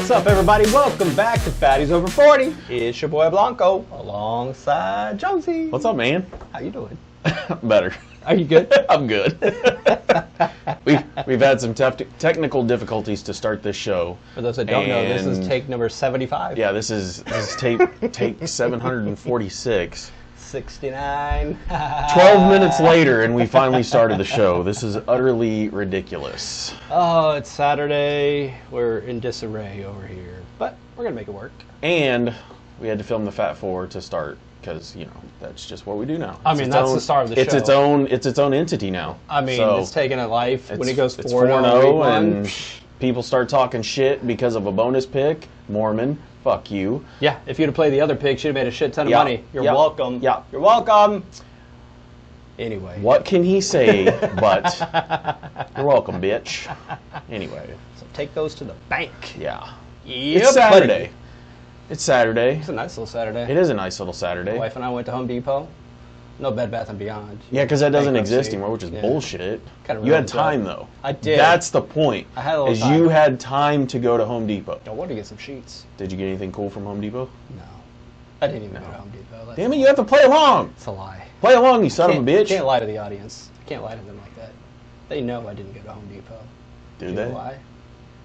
What's up, everybody? Welcome back to Fatties Over 40. It's your boy Blanco alongside Jonesy. What's up, man? How you doing? Better. Are you good? I'm good. We've had some technical difficulties to start this show. For those that don't know, this is take number 75. Yeah, this is take 746. 69. 12 minutes later, and we finally started the show. This is utterly ridiculous. Oh, it's Saturday. We're in disarray over here, but we're gonna make it work. And we had to film the Fat Four to start because that's just what we do now. I mean, that's the start of the show. It's its own entity now. I mean, so it's taken a life when it goes 4-0 and people start talking shit because of a bonus pick. Mormon. Fuck you. Yeah, if you'd have played the other pick, you'd have made a shit ton of money. You're welcome. Yeah. You're welcome. Anyway. What can he say but, you're welcome, bitch. Anyway. So take those to the bank. Yeah. Yep, it's Saturday. buddy. It's Saturday. It's a nice little Saturday. It is a nice little Saturday. My wife and I went to Home Depot. No Bed Bath & Beyond. Yeah, because that doesn't exist Bankruptcy. anymore, which is Yeah. bullshit. Kinda You had ruined time, that. though. I did. That's the point. I had a little is time. you had time to go to Home Depot. I wanted to get some sheets. Did you get anything cool from Home Depot? No. I didn't even go to Home Depot. Damn it, you have to play along. It's a lie. Play along, you son of a bitch. Can't lie to the audience. I can't lie to them like that. They know I didn't go to Home Depot. Do you they? know why?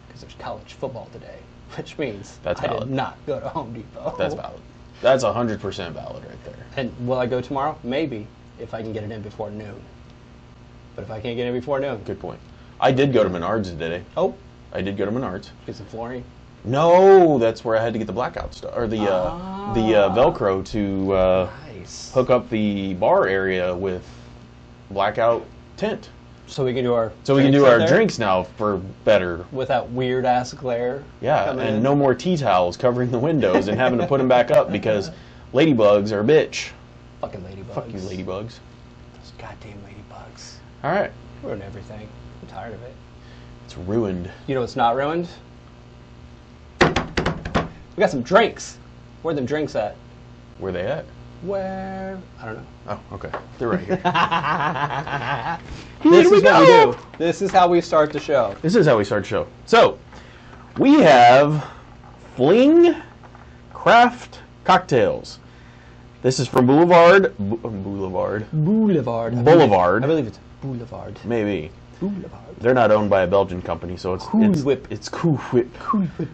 Because there's college football today, which means That's I valid. did not go to Home Depot. That's valid. That's 100% valid right there. And will I go tomorrow? Maybe, if I can get it in before noon. But if I can't get it before noon. Good point. I did go to Menards today. Oh, I did go to Menards. get some flooring. No, that's where I had to get the blackout stuff, or the Velcro to Nice. hook up the bar area with blackout tint. So we can do our Drinks now for better. with that weird ass glare. Yeah, coming and in. no more tea towels covering the windows and having to put them back up because ladybugs are a bitch. Fucking ladybugs. Fuck you, ladybugs. Those goddamn ladybugs. All right, Ruin everything. I'm tired of it. it's ruined. You know what's not ruined? We got some drinks. Where are them drinks at? Where they at? Where? I don't know. Oh, okay. They're right here. This we is what we go. do. This is how we start the show. This is how we start the show. So, we have Fling Craft Cocktails. This is from Boulevard. Boulevard. Boulevard. I believe it's Boulevard. Maybe. Boulevard. They're not owned by a Belgian company, so it's Cool Whip. It's Cool Whip.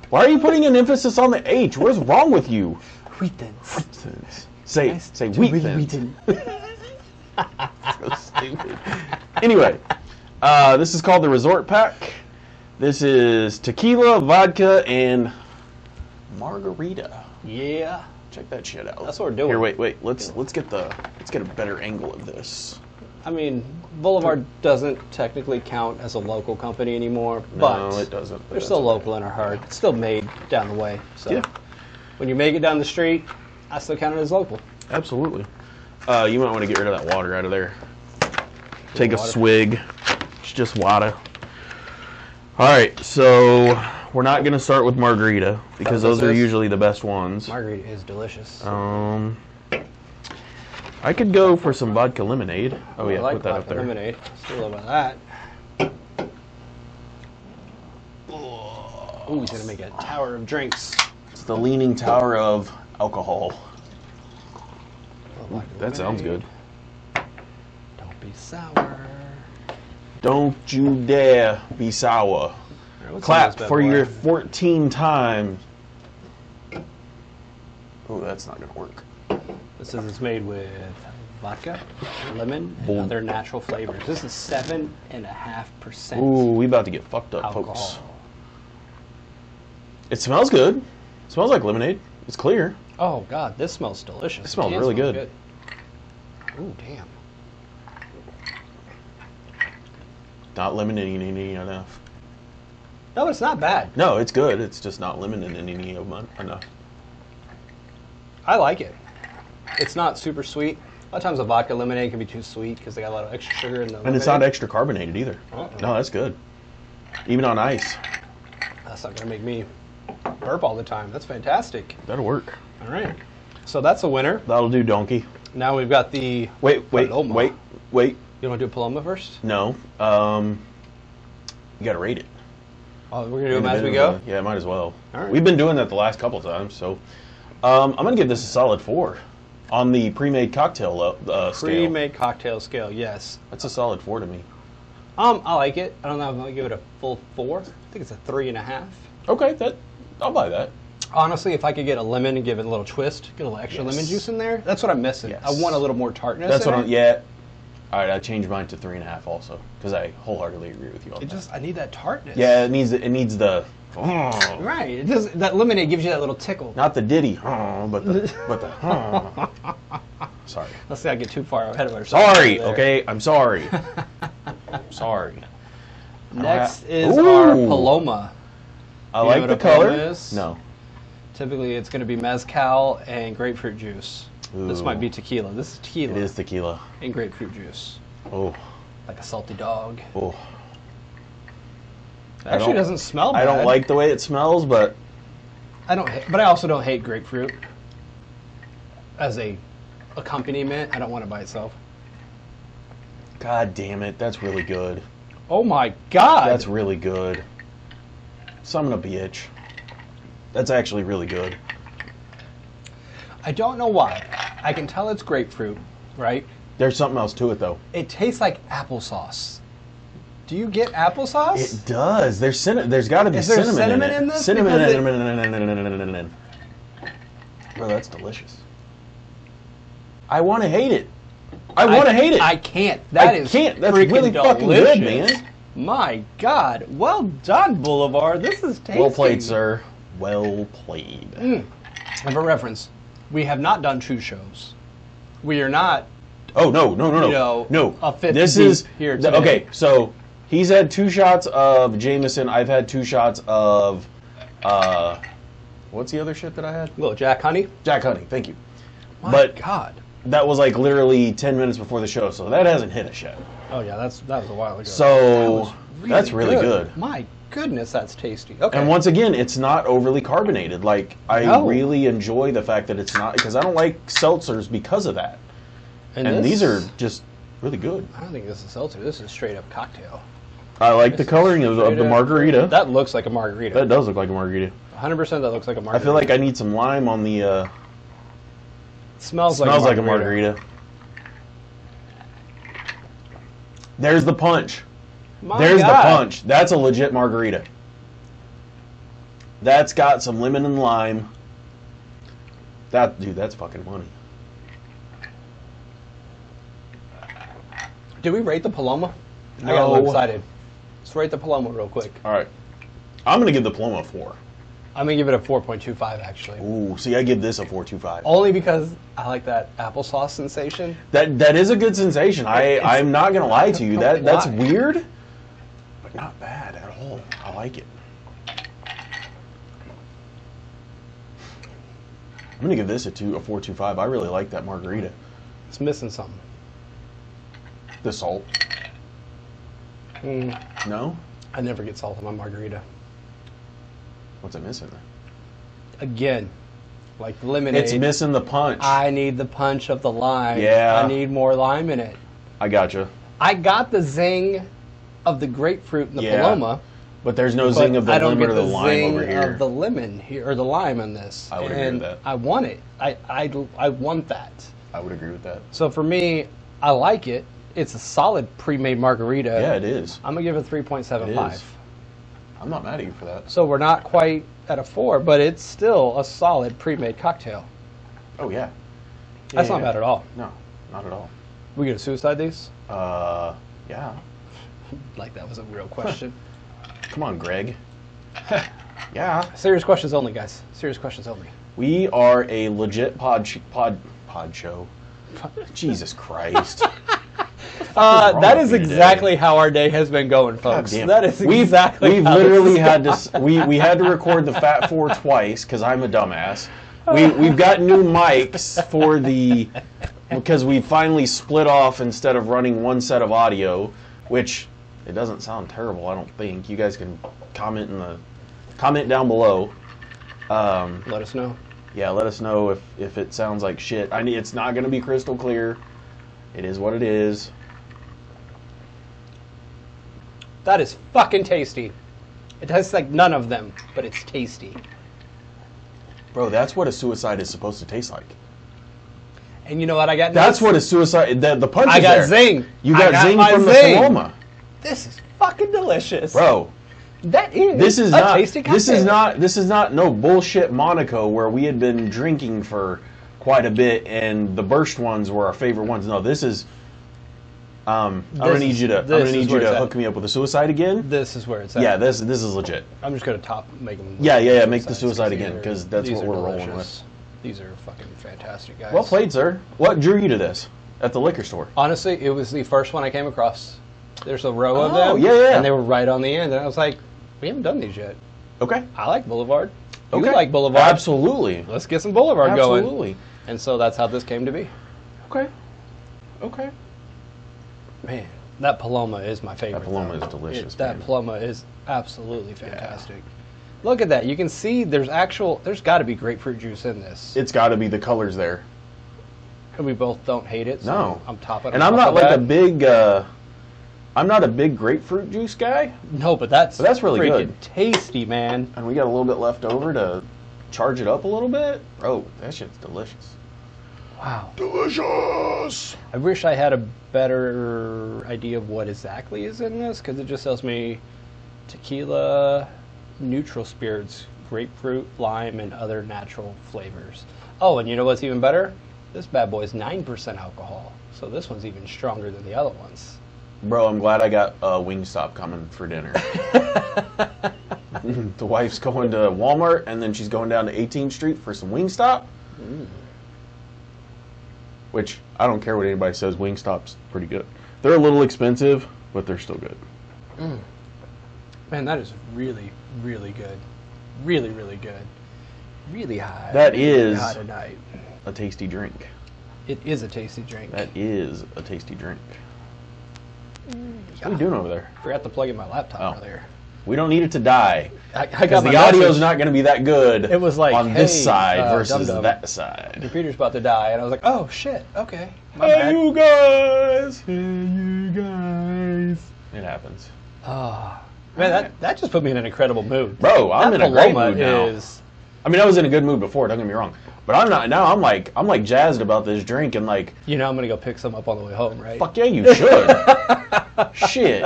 Why are you putting an emphasis on the H? What is wrong with you? Wheatens. Say Nice say to wheat meet thins. Wheaton. So stupid. Anyway, this is called the Resort Pack. This is tequila, vodka, and margarita. Yeah. Check that shit out. That's what we're doing. Here, wait. Let's get a better angle of this. I mean, Boulevard doesn't technically count as a local company anymore, but No, it doesn't. but they're that's still okay. local in our heart. It's still made down the way. So Yeah. when you make it down the street, I still count it as local. Absolutely. You might want to get rid of that water out of there. Take a water. swig. It's just water. All right, so we're not going to start with margarita because That was those are this? usually the best ones. Margarita is delicious. I could go for some vodka lemonade. Oh yeah, I like put that up vodka there. lemonade. Still love that. Ooh, he's gonna make a tower of drinks. It's the Leaning Tower of alcohol. Vodka That sounds good. lemonade. Don't be sour. Don't you dare be sour. All right, what's in Clap this bad for boy? your 14 times. Oh, that's not going to work. This is made with vodka, lemon, and Bold. other natural flavors. This is 7.5% Ooh, we about to get fucked up, alcohol. folks. It smells good. It smells like lemonade. It's clear. Oh God, this smells delicious. It smells can really smell good. Ooh, damn. Not lemonade enough. No, it's not bad. No, it's good. It's just not lemonade enough. I like it. It's not super sweet. A lot of times a vodka lemonade can be too sweet because they got a lot of extra sugar in the And it's not lemonade. extra carbonated either. Uh-uh. No, that's good. Even on ice. That's not going to make me burp all the time. That's fantastic. That'll work. All right. So that's a winner. That'll do, donkey. Now we've got the... Wait. Paloma. You You want to do Paloma first? No. You gotta rate it. Oh, we're gonna do them as we go. Yeah, might as well. All right. We've been doing that the last couple times, so I'm gonna give this a solid 4 on the pre-made cocktail scale. Pre-made cocktail scale, yes. That's a solid 4 to me. I like it. I don't know if I'm gonna give it a full 4. I think it's a 3.5. Okay, I'll buy that. Honestly, if I could get a lemon and give it a little twist, get a little extra lemon juice in there, that's what I'm missing. Yes. I want a little more tartness. That's in what it. I'm. Yeah. All right, I changed mine to 3.5 also because I wholeheartedly agree with you on that. I need that tartness. Yeah, it needs the. Right. It does. That lemonade gives you that little tickle. Not the ditty, but the. Sorry. Let's see, I get too far ahead of ourselves. Sorry. there. Okay, I'm sorry. Sorry. Next is Ooh. our Paloma. I You know like what the a Paloma color. is? No. Typically, it's going to be mezcal and grapefruit juice. This Ooh. might be tequila. This is tequila It is tequila. and grapefruit juice, Oh. like a salty dog. Oh. It actually doesn't smell bad. I don't like the way it smells, but But I also don't hate grapefruit as a accompaniment. I don't want it by itself. God damn it, that's really good. Oh my god! That's really good. Son of a bitch. That's actually really good. I don't know why. I can tell it's grapefruit, right? There's something else to it though. It tastes like applesauce. Do you get applesauce? It does. There's got to be Is there cinnamon cinnamon in it. in this? Cinnamon. Because Bro, that's delicious. I want to hate it. I want to hate it. I can't. I can't. That's freaking really fucking good, delicious. man. My God. Well done, Boulevard. This is tasty. Well played, sir. Well played. And for reference, we have not done 2 shows. We are not. Oh no. You know, No. a fifth This deep is here today. okay. So he's had 2 shots of Jameson. I've had 2 shots of what's the other shit that I had? Little Jack Honey. Jack Honey. Thank you. My But God. that was like literally 10 minutes before the show, so that hasn't hit us yet. Oh yeah, that was a while ago. So that's really good. My goodness, that's tasty. Okay. And once again, it's not overly carbonated. Like I No. really enjoy the fact that it's not, because I don't like seltzers because of that. And these are just really good. I don't think this is seltzer. This is straight up cocktail. I like the This is coloring of straight the up- margarita. That looks like a margarita. That does look like a margarita. 100% that looks like a I margarita. feel like I need some lime on the. It smells Smells like a margarita. There's the punch. My There's God. the punch. That's a legit margarita. That's got some lemon and lime. Dude, that's fucking money. Did we rate the Paloma? I got a No. little excited. Let's rate the Paloma real quick. All right. I'm going to give the Paloma a 4. I'm going to give it a 4.25 actually. Ooh, see, I give this a 4.25. Only because I like that applesauce sensation. That is a good sensation. I'm not going to lie to you. That's Why? weird, but not bad at all. I like it. I'm going to give this a 4.25. I really like that margarita. It's missing something. The salt. No? I never get salt on my margarita. What's it missing? Again, like the lemonade. It's missing the punch. I need the punch of the lime. Yeah. I need more lime in it. I gotcha. I got the zing of the grapefruit in the Yeah. Paloma. But there's no But zing of the I don't lemon get or the the lime zing over here. of the lemon here or the lime on this. I would agree with that. I want it. I want that. I would agree with that. So for me, I like it. It's a solid pre-made margarita. Yeah, it is. I'm gonna give it a It 3.75. is. I'm not mad at you for that. So we're not quite at a 4, but it's still a solid pre-made cocktail. Oh, yeah. That's Yeah, not yeah. bad at all. No, not at all. We gonna suicide these? Yeah. Like that was a real question. Come on, Greg. Yeah. Serious questions only, guys. Serious questions only. We are a legit pod show. Jesus Christ. wrong That with is me today? exactly how our day has been going, folks. Damn. That is exactly. We've how literally this- had to. We had to record the Fat Four twice because I'm a dumbass. We've got new mics for the because we finally split off instead of running one set of audio, which it doesn't sound terrible. I don't think. You guys can comment down below. Let us know. Yeah, let us know if it sounds like shit. It's not going to be crystal clear. It is what it is. That is fucking tasty. It tastes like none of them, but it's tasty. Bro, that's what a suicide is supposed to taste like. And you know what I got? That's what a suicide. The punch I is got there. zing. You I got zing my from the zing. Paloma, This is fucking delicious, bro. That is. This is a not. tasty cocktail. This is not no bullshit Monaco where we had been drinking for quite a bit and the burst ones were our favorite ones. No, this is. I'm gonna need you to hook me up with a suicide again. This is where it's at. Yeah, this is legit. I'm just gonna make them. Yeah. Make the suicide again because that's what we're rolling with. These are fucking fantastic, guys. Well played, sir. What drew you to this at the liquor store? Honestly, it was the first one I came across. There's a row of Oh, them. yeah. And they were right on the end, and I was like, we haven't done these yet. Okay. I like Boulevard. Okay. You like Boulevard. Absolutely. Let's get some Boulevard going. Absolutely. And so that's how this came to be. Okay. Man, that Paloma is my favorite. That Paloma though. is delicious, That man. Paloma is absolutely fantastic. Look at that. You can see there's got to be grapefruit juice in this. It's got to be the colors there. And we both don't hate it, so No. I'm topping. And I'm not like a big. I'm not a big grapefruit juice guy. No, but that's really freaking good. tasty, man. And we got a little bit left over to charge it up a little bit. Bro, that shit's delicious. Wow. Delicious. I wish I had a better idea of what exactly is in this, because it just tells me tequila, neutral spirits, grapefruit, lime, and other natural flavors. Oh, and you know what's even better? This bad boy is 9% alcohol, so this one's even stronger than the other ones. Bro, I'm glad I got Wingstop coming for dinner. The wife's going to Walmart, and then she's going down to 18th Street for some Wingstop. Which, I don't care what anybody says, Wingstop's pretty good. They're a little expensive, but they're still good. Man, that is really, really good. Really, really good. Really high. That really is high tonight. a tasty drink. It is a tasty drink. That is a tasty drink. What are you doing over there? Forgot to plug in my laptop Oh. earlier. We don't need it to die. I Because got the my audio's message. not going to be that good It was like, on this hey, side versus dum-dum. that side. Computer's about to die, and I was like, oh shit, okay. My Hey, bad. you guys! Hey, you guys! It happens. Oh, man, that just put me in an incredible mood. Bro, I'm That in a great Paloma mood now. is- I mean, I was in a good mood before, don't get me wrong. But I'm not now. I'm like jazzed about this drink and like, You know I'm going to go pick some up on the way home, right? fuck yeah, you should. Shit.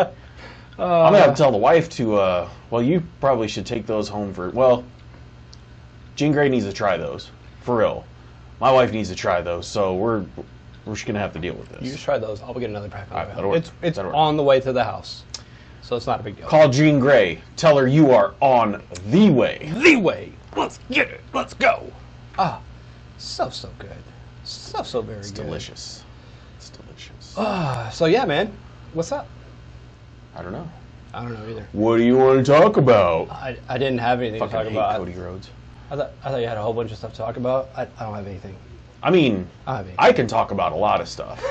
I'm gonna have to tell the wife to. Well, you probably should take those home for. Well, Jean Grey needs to try those for real. My wife needs to try those, so we're just gonna have to deal with this. You just try those. I'll get another pack on the Alright, way that'll home. work. It's That'll work. on the way to the house, so it's not a big deal. Call Jean Grey. Tell her you are on the way. The way. Let's get it. Let's go. Ah, so good. So very It's good. delicious. It's delicious. So yeah, man. What's up? I don't know. I don't know either. What do you want to talk about? I didn't have anything Fucking to talk hate about. Cody Rhodes. I thought you had a whole bunch of stuff to talk about. I don't have anything. I mean, I don't have anything. I can talk about a lot of stuff.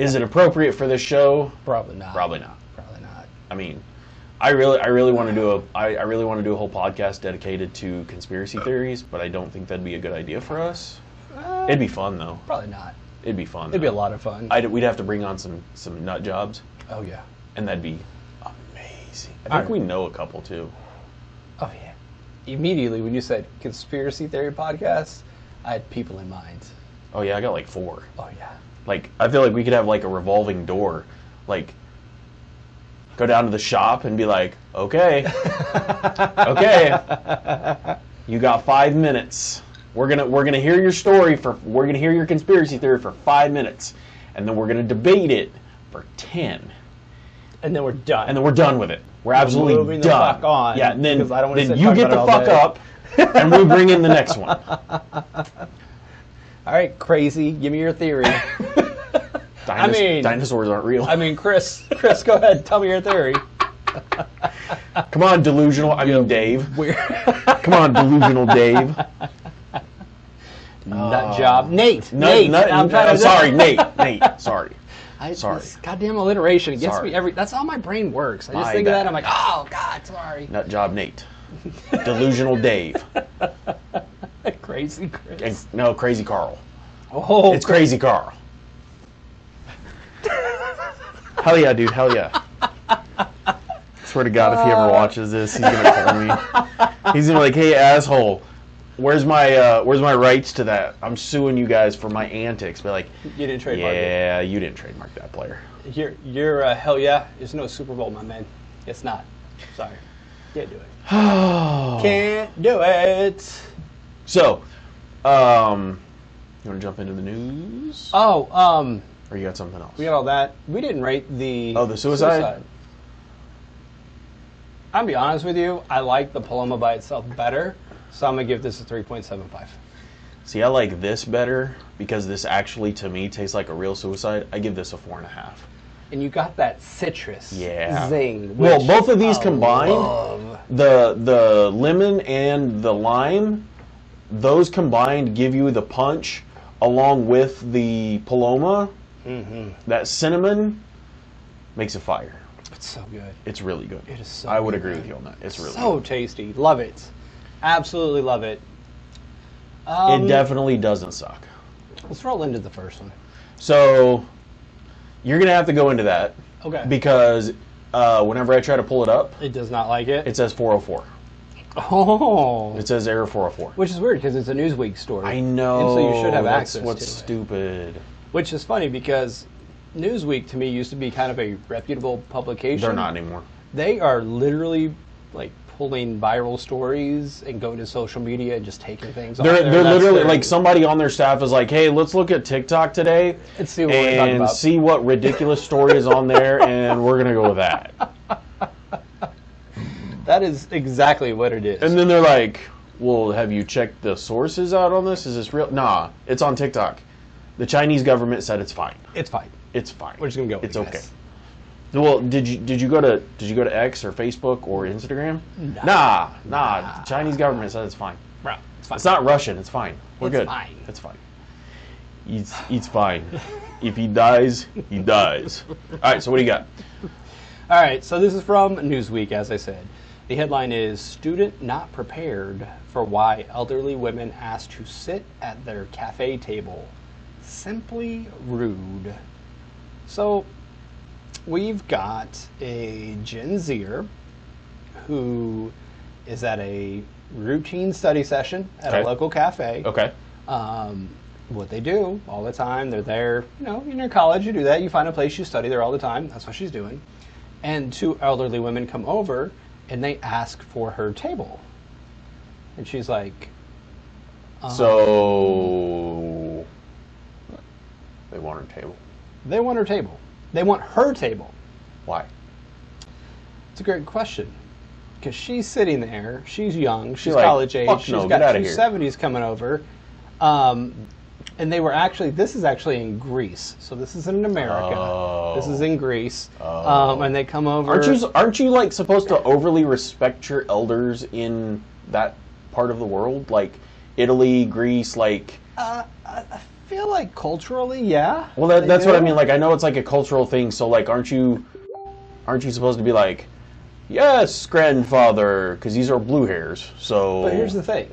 Is it appropriate for this show? Probably not. Probably not. Probably not. I mean, I really want to do a whole podcast dedicated to conspiracy theories, but I don't think that'd be a good idea for us. It'd be fun though. Probably not. It'd be fun. It'd be a lot of fun. We'd have to bring on some nut jobs, Oh yeah. and that'd be amazing. I think Alright. we know a couple too. Oh yeah. Immediately when you said conspiracy theory podcast, I had people in mind. Oh yeah, I got like 4. Oh yeah. Like I feel like we could have like a revolving door, like go down to the shop and be like, okay, you got 5 minutes. We're gonna hear your story we're gonna hear your conspiracy theory for 5 minutes, and then we're gonna debate it for 10, And then we're done. and then we're done with it. We're absolutely moving the done. fuck on, Yeah, and then because I don't wanna sit you and get talk the about it all fuck up, and we bring in the next one. All right, crazy. Give me your theory. Dinosaurs aren't real. I mean, Chris, go ahead. Tell me your theory. Come on, delusional. I mean, Dave. Weird. Come on, delusional Dave. Nut job. Nate. I'm sorry, Nate. Sorry. Sorry. This goddamn alliteration. It gets Sorry. me that's how my brain works. I just My think of that. bad. I'm like, oh God, sorry. Nut job, Nate. Delusional Dave. Crazy Chris. And, no, Crazy Carl. Oh, It's Crazy Carl. Hell yeah, dude. Hell yeah. Swear to God, if he ever watches this, he's gonna call me. He's gonna be like, "Hey, asshole, where's my rights to that? I'm suing you guys for my antics." Be like, You didn't trademark it. "Yeah, you didn't trademark that player." You're hell yeah. It's no Super Bowl, my man. It's not. Sorry. Can't do it. Can't do it. So, you want to jump into the news? Oh, Or you got something else? we got all that. We didn't rate the the suicide? I'll be honest with you. I like the Paloma by itself better, so I'm gonna give this a 3.75. See, I like this better because this actually, to me, tastes like a real suicide. I give this a 4.5. And you got that citrus zing. Well, which both of these I combined, love. the lemon and the lime, those combined give you the punch, along with the Paloma. That cinnamon makes it fire. It's so good. It's really good. It is so I would good. agree with you on that. It's really So good. tasty. Love it. Absolutely love it. It definitely doesn't suck. Let's roll into the first one. So you're gonna have to go into that Okay. because whenever I try to pull it up, It does not like it. it says 404. Oh. It says error 404. Which is weird because it's a Newsweek story. I know. And so you should have that's access what's to it. stupid. Which is funny because Newsweek to me used to be kind of a reputable publication. They're not anymore. They are literally like pulling viral stories and going to social media and just taking things off They're there. That's literally their- like somebody on their staff is like, "Hey, let's look at TikTok today and see what we're talking and about. see what ridiculous story is on there, and we're gonna go with that." That is exactly what it is. And then they're like, "Well, have you checked the sources out on this? Is this real?" Nah, it's on TikTok. The Chinese government said it's fine. It's fine. It's fine. We're just gonna go with It's it, okay. guys. Well, did you go to X or Facebook or Instagram? No. Nah. The Chinese government said it's fine. Bro, it's fine. It's not Russian. It's fine. We're It's good. fine. It's fine. It's fine. If he dies, he dies. All right. So what do you got? All right, so this is from Newsweek, as I said. The headline is Student Not Prepared for Why Elderly Women Asked to Sit at Their Cafe Table. Simply rude. So, we've got a Gen Zer who is at a routine study session at Okay. a local cafe. Okay. What they do all the time, they're there, in your college, you do that. You find a place, you study there all the time. That's what she's doing. And two elderly women come over and they ask for her table. And she's like, So they want her table. they want her table. They want her table. Why? It's a great question. Because she's sitting there, she's young, she's like, college age, "Fuck she's no, got get outta two here." 70s coming over. And they were this is actually in Greece. So this isn't in America. Oh. This is in Greece. Oh. And they come over. Aren't you like supposed to overly respect your elders in that part of the world, like Italy, Greece, like? I feel like culturally, yeah. Well, they that's what I do. mean. Like, I know it's like a cultural thing. So, like, aren't you supposed to be like, "Yes, grandfather," because these are blue hairs. So. But here's the thing.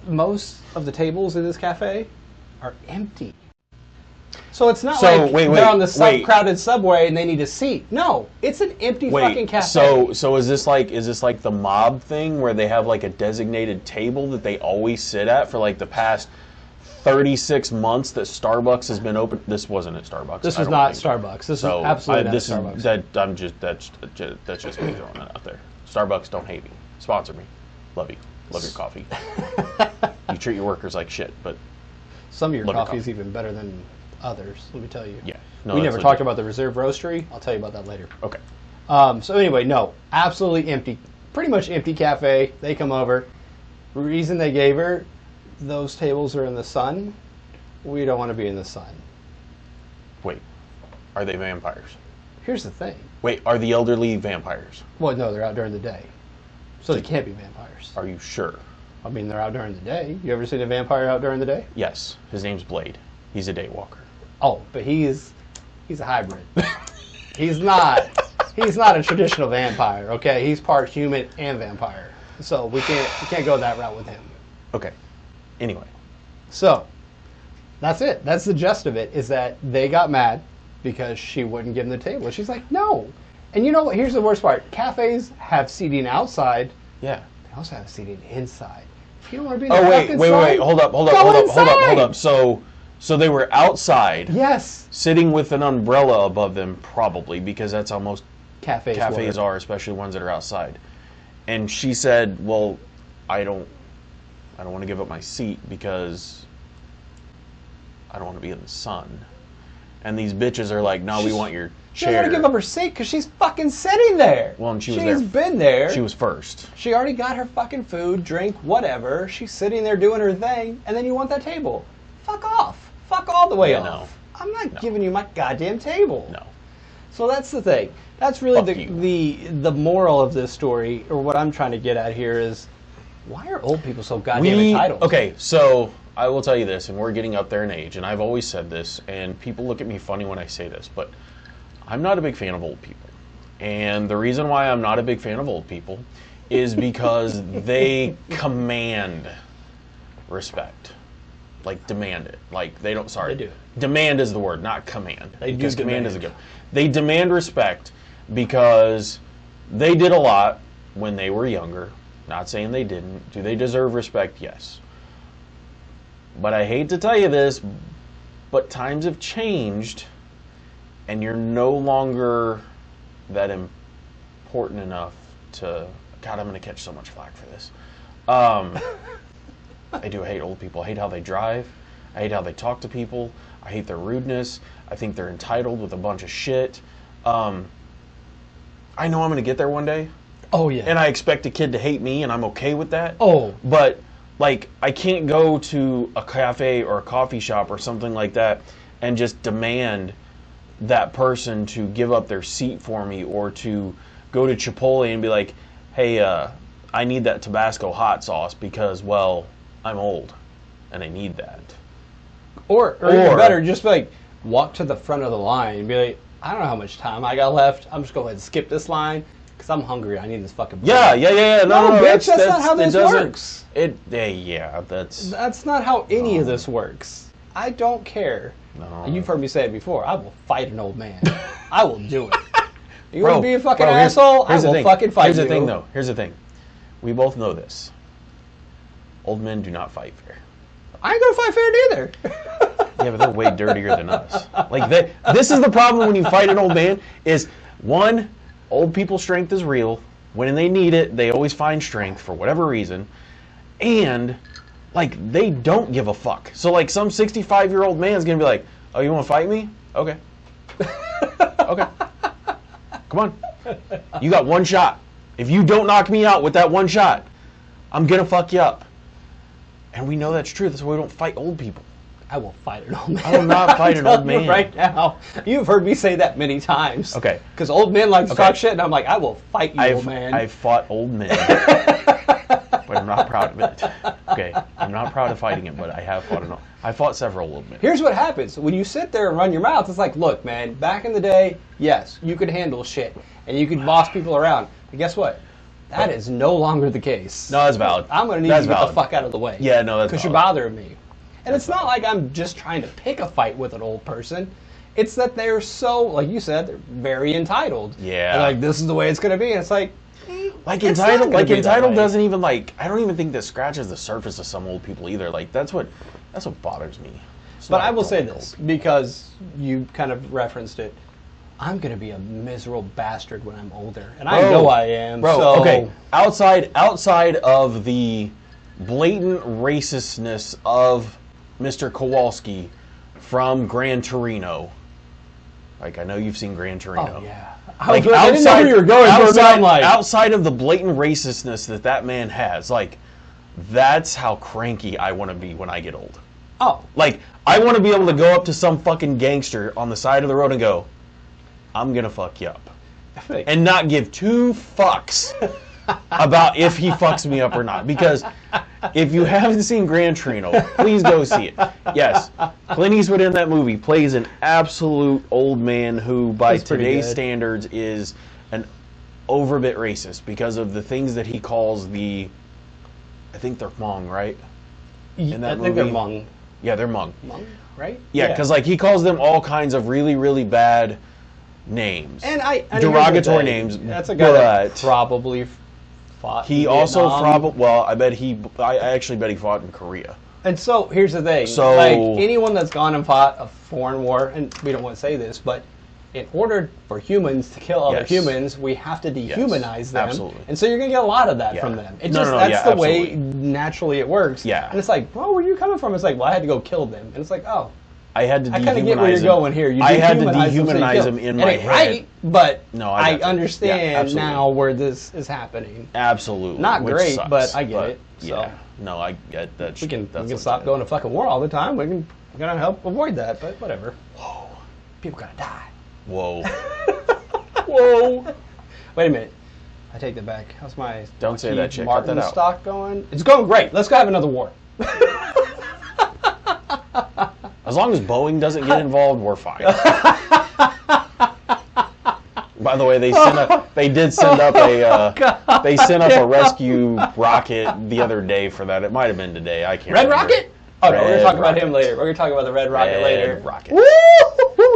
Most of the tables in this cafe are empty. So it's not So, like wait, they're on the wait. crowded subway and they need a seat. No, it's an empty fucking cafe. So is this like the mob thing where they have like a designated table that they always sit at for like the past 36 months that Starbucks has been open? This wasn't at Starbucks. This I was don't not think. Starbucks. This So is absolutely not this Starbucks. is that's just me throwing that out there. Starbucks, don't hate me. Sponsor me. Love you. Love your coffee. You treat your workers like shit, but Some of your Love your coffee is coffee. even better than others, let me tell you. yeah. No, We that's never legit. talked about the Reserve Roastery. I'll tell you about that later. Okay. So anyway, no, absolutely empty. Pretty much empty cafe. They come over. Reason they gave her, those tables are in the sun. We don't want to be in the sun. Wait. Are they vampires? Here's the thing. Wait, are the elderly vampires? Well, no, they're out during the day. So they can't be vampires. Are you sure? I mean, they're out during the day. You ever seen a vampire out during the day? Yes. His name's Blade. He's a daywalker. Oh, but he's a hybrid. He's not a traditional vampire, okay? He's part human and vampire. So we can't go that route with him. Okay. Anyway. So that's it. That's the gist of it, is that they got mad because she wouldn't give them the table. She's like, no, And you know what? Here's the worst part. Cafes have seating outside. Yeah. They also have seating inside. If you don't want to be in the Oh wait, fucking wait, sun, wait, hold up. go inside! So they were outside, Yes. sitting with an umbrella above them, probably because that's how most Cafes work. are, especially ones that are outside. And she said, "Well, I don't want to give up my seat because I don't want to be in the sun." And these bitches are like, "No, we want your She doesn't want chair." to give up her seat because she's fucking sitting there. Well, and she was She's there. been there. She was first. She already got her fucking food, drink, whatever. She's sitting there doing her thing, and then you want that table. Fuck off. Fuck all the way Yeah, off. no. I'm not giving you my goddamn table. No. So that's the thing. That's really Fuck you. the moral of this story, or what I'm trying to get at here is, why are old people so goddamn entitled? Okay, so I will tell you this, and we're getting up there in age, and I've always said this, and people look at me funny when I say this, but I'm not a big fan of old people. And the reason why I'm not a big fan of old people is because they command respect. Like, demand it. Like, they don't, sorry. They do. Demand is the word, not command. They do because command demand. is a good. They demand respect because they did a lot when they were younger. Not saying they didn't. Do they deserve respect? Yes. But I hate to tell you this, but times have changed, and you're no longer that important enough to... God, I'm going to catch so much flack for this. I do hate old people. I hate how they drive. I hate how they talk to people. I hate their rudeness. I think they're entitled with a bunch of shit. I know I'm going to get there one day, Oh, yeah. and I expect a kid to hate me, and I'm okay with that. Oh. But, like, I can't go to a cafe or a coffee shop or something like that and just demand that person to give up their seat for me, or to go to Chipotle and be like, hey, I need that Tabasco hot sauce because, well, I'm old and I need that. Or even better, just like walk to the front of the line and be like, I don't know how much time I got left. I'm just going to go ahead and skip this line because I'm hungry. I need this fucking burger. Yeah. No, bitch, that's not how this works. That's not how any of this works. I don't care. No. And you've heard me say it before. I will fight an old man. I will do it. You Bro, want to be a fucking bro, asshole? I here's the will thing. fucking fight Here's you. the thing, though. Here's the thing. We both know this. Old men do not fight fair. I ain't gonna fight fair neither. Yeah, but they're way dirtier than us. Like, this is the problem when you fight an old man, is, one, old people's strength is real. When they need it, they always find strength for whatever reason. And, like, they don't give a fuck. So, like, some 65-year-old man's gonna be like, oh, you wanna fight me? Okay. Okay. Come on. You got one shot. If you don't knock me out with that one shot, I'm gonna fuck you up. And we know that's true. That's why we don't fight old people. I will fight an old man. I will not fight an old I'm telling you man. right now. You've heard me say that many times. Okay. Because old men like to Okay. talk shit, and I'm like, I will fight you, old man. I've fought old men, but I'm not proud of it. Okay, I'm not proud of fighting it, but I have fought I fought several old men. Here's what happens. When you sit there and run your mouth, it's like, look, man, back in the day, yes, you could handle shit, and you could boss people around. But guess what? That is no longer the case. No, that's valid. I'm going to need That's you to get valid. the fuck out of the way. Yeah, no, that's because you're valid. bothering me. And it's not like I'm just trying to pick a fight with an old person. It's that they're so, like you said, they're very entitled. Yeah. And like, this is the way it's going to be. And it's like, Like it's not entitled, gonna be that entitled way. doesn't even like. I don't even think that scratches the surface of some old people either. Like that's what bothers me. It's But not I will don't say like this, old because you kind of referenced it. I'm going to be a miserable bastard when I'm older. And I Bro, know I am. Bro, so okay. Outside of the blatant racistness of Mr. Kowalski from Gran Torino. Like I know you've seen Gran Torino. Oh, yeah. Like I didn't know where you were going for a minute. I'm like, outside of the blatant racistness that man has, like that's how cranky I want to be when I get old. oh, Like I want to be able to go up to some fucking gangster on the side of the road and go, I'm gonna fuck you up. And not give two fucks about if he fucks me up or not. Because if you haven't seen Gran Torino, please go see it. Yes, Clint Eastwood in that movie plays an absolute old man who, by He's pretty today's good. standards, is an overbit racist because of the things that he calls I think they're Hmong, right? In that I think they're movie. Hmong. Yeah, they're Hmong. Hmong, right? Yeah, because like he calls them all kinds of really, really bad names. And I derogatory here's the names. thing. That's a guy that but probably fought. he in also Vietnam. probably. Well, I actually bet he fought in Korea. And so here's the thing: So- like anyone that's gone and fought a foreign war, and we don't want to say this, but in order for humans to kill other Yes. humans, we have to dehumanize them. absolutely. And so you're going to get a lot of that Yeah. from them. It No, just no, no, that's yeah, the way absolutely. naturally it works. Yeah. And it's like, well, where are you coming from? It's like, well, I had to go kill them. And it's like, oh, I had to dehumanize I kind of get where you're him. going here. You I had to dehumanize them, so you dehumanize kill him in It my ain't head. right, but No, I got you. Yeah, understand absolutely. now where this is happening. Absolutely. Not which great, sucks, but I get it, so. Yeah. No, I get that. We can that's stop legit. going to fucking war all the time. We're gonna help avoid that, but whatever. Whoa, people gotta die. Whoa. Whoa. Wait a minute. I take that back. How's my Don't say Lockheed that shit. Cut Martin that out. stock going? It's going great. Let's go have another war. As long as Boeing doesn't get involved, we're fine. By the way, they did send up a they sent up a rescue rocket the other day for that. It might have been today. I can't. Red remember. Rocket? Oh no, we're gonna Red talk about Rocket. him later. We're gonna talk about the Red Rocket Red later. Rocket. Woo!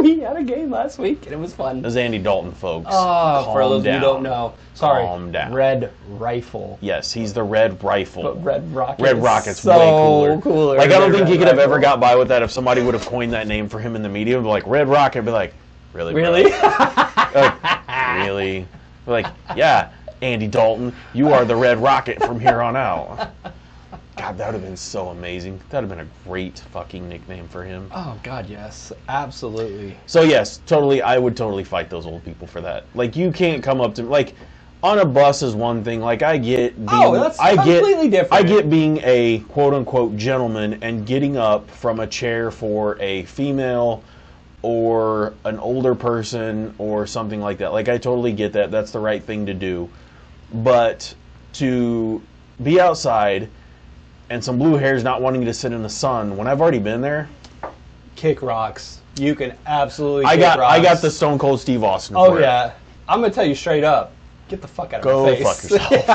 He had a game last week and it was fun. Those Andy Dalton folks. Oh, for Calm those of you who down. don't know, sorry. Calm down. Red Rifle. Yes, he's the Red Rifle. But Red Rocket. Red is Rocket's so way cooler. Like I don't than think he Red could have ever Rifle. got by with that if somebody would have coined that name for him in the media. Be like Red Rocket, be like, really, bro? Really? Like, really? Be like, yeah, Andy Dalton, you are the Red Rocket from here on out. God, that would have been so amazing. That would have been a great fucking nickname for him. Oh God, yes, absolutely. So yes, totally, I would totally fight those old people for that. Like you can't come up to like on a bus is one thing. Like I get being, That's completely different. I get being a quote unquote gentleman and getting up from a chair for a female or an older person or something like that. Like I totally get that. That's the right thing to do. But to be outside and some blue hairs not wanting to sit in the sun when I've already been there. Kick rocks. You can absolutely. I kick rocks. got the Stone Cold Steve Austin. Oh for it. yeah, I'm gonna tell you straight up. Get the fuck out of Go my face. fuck yourself.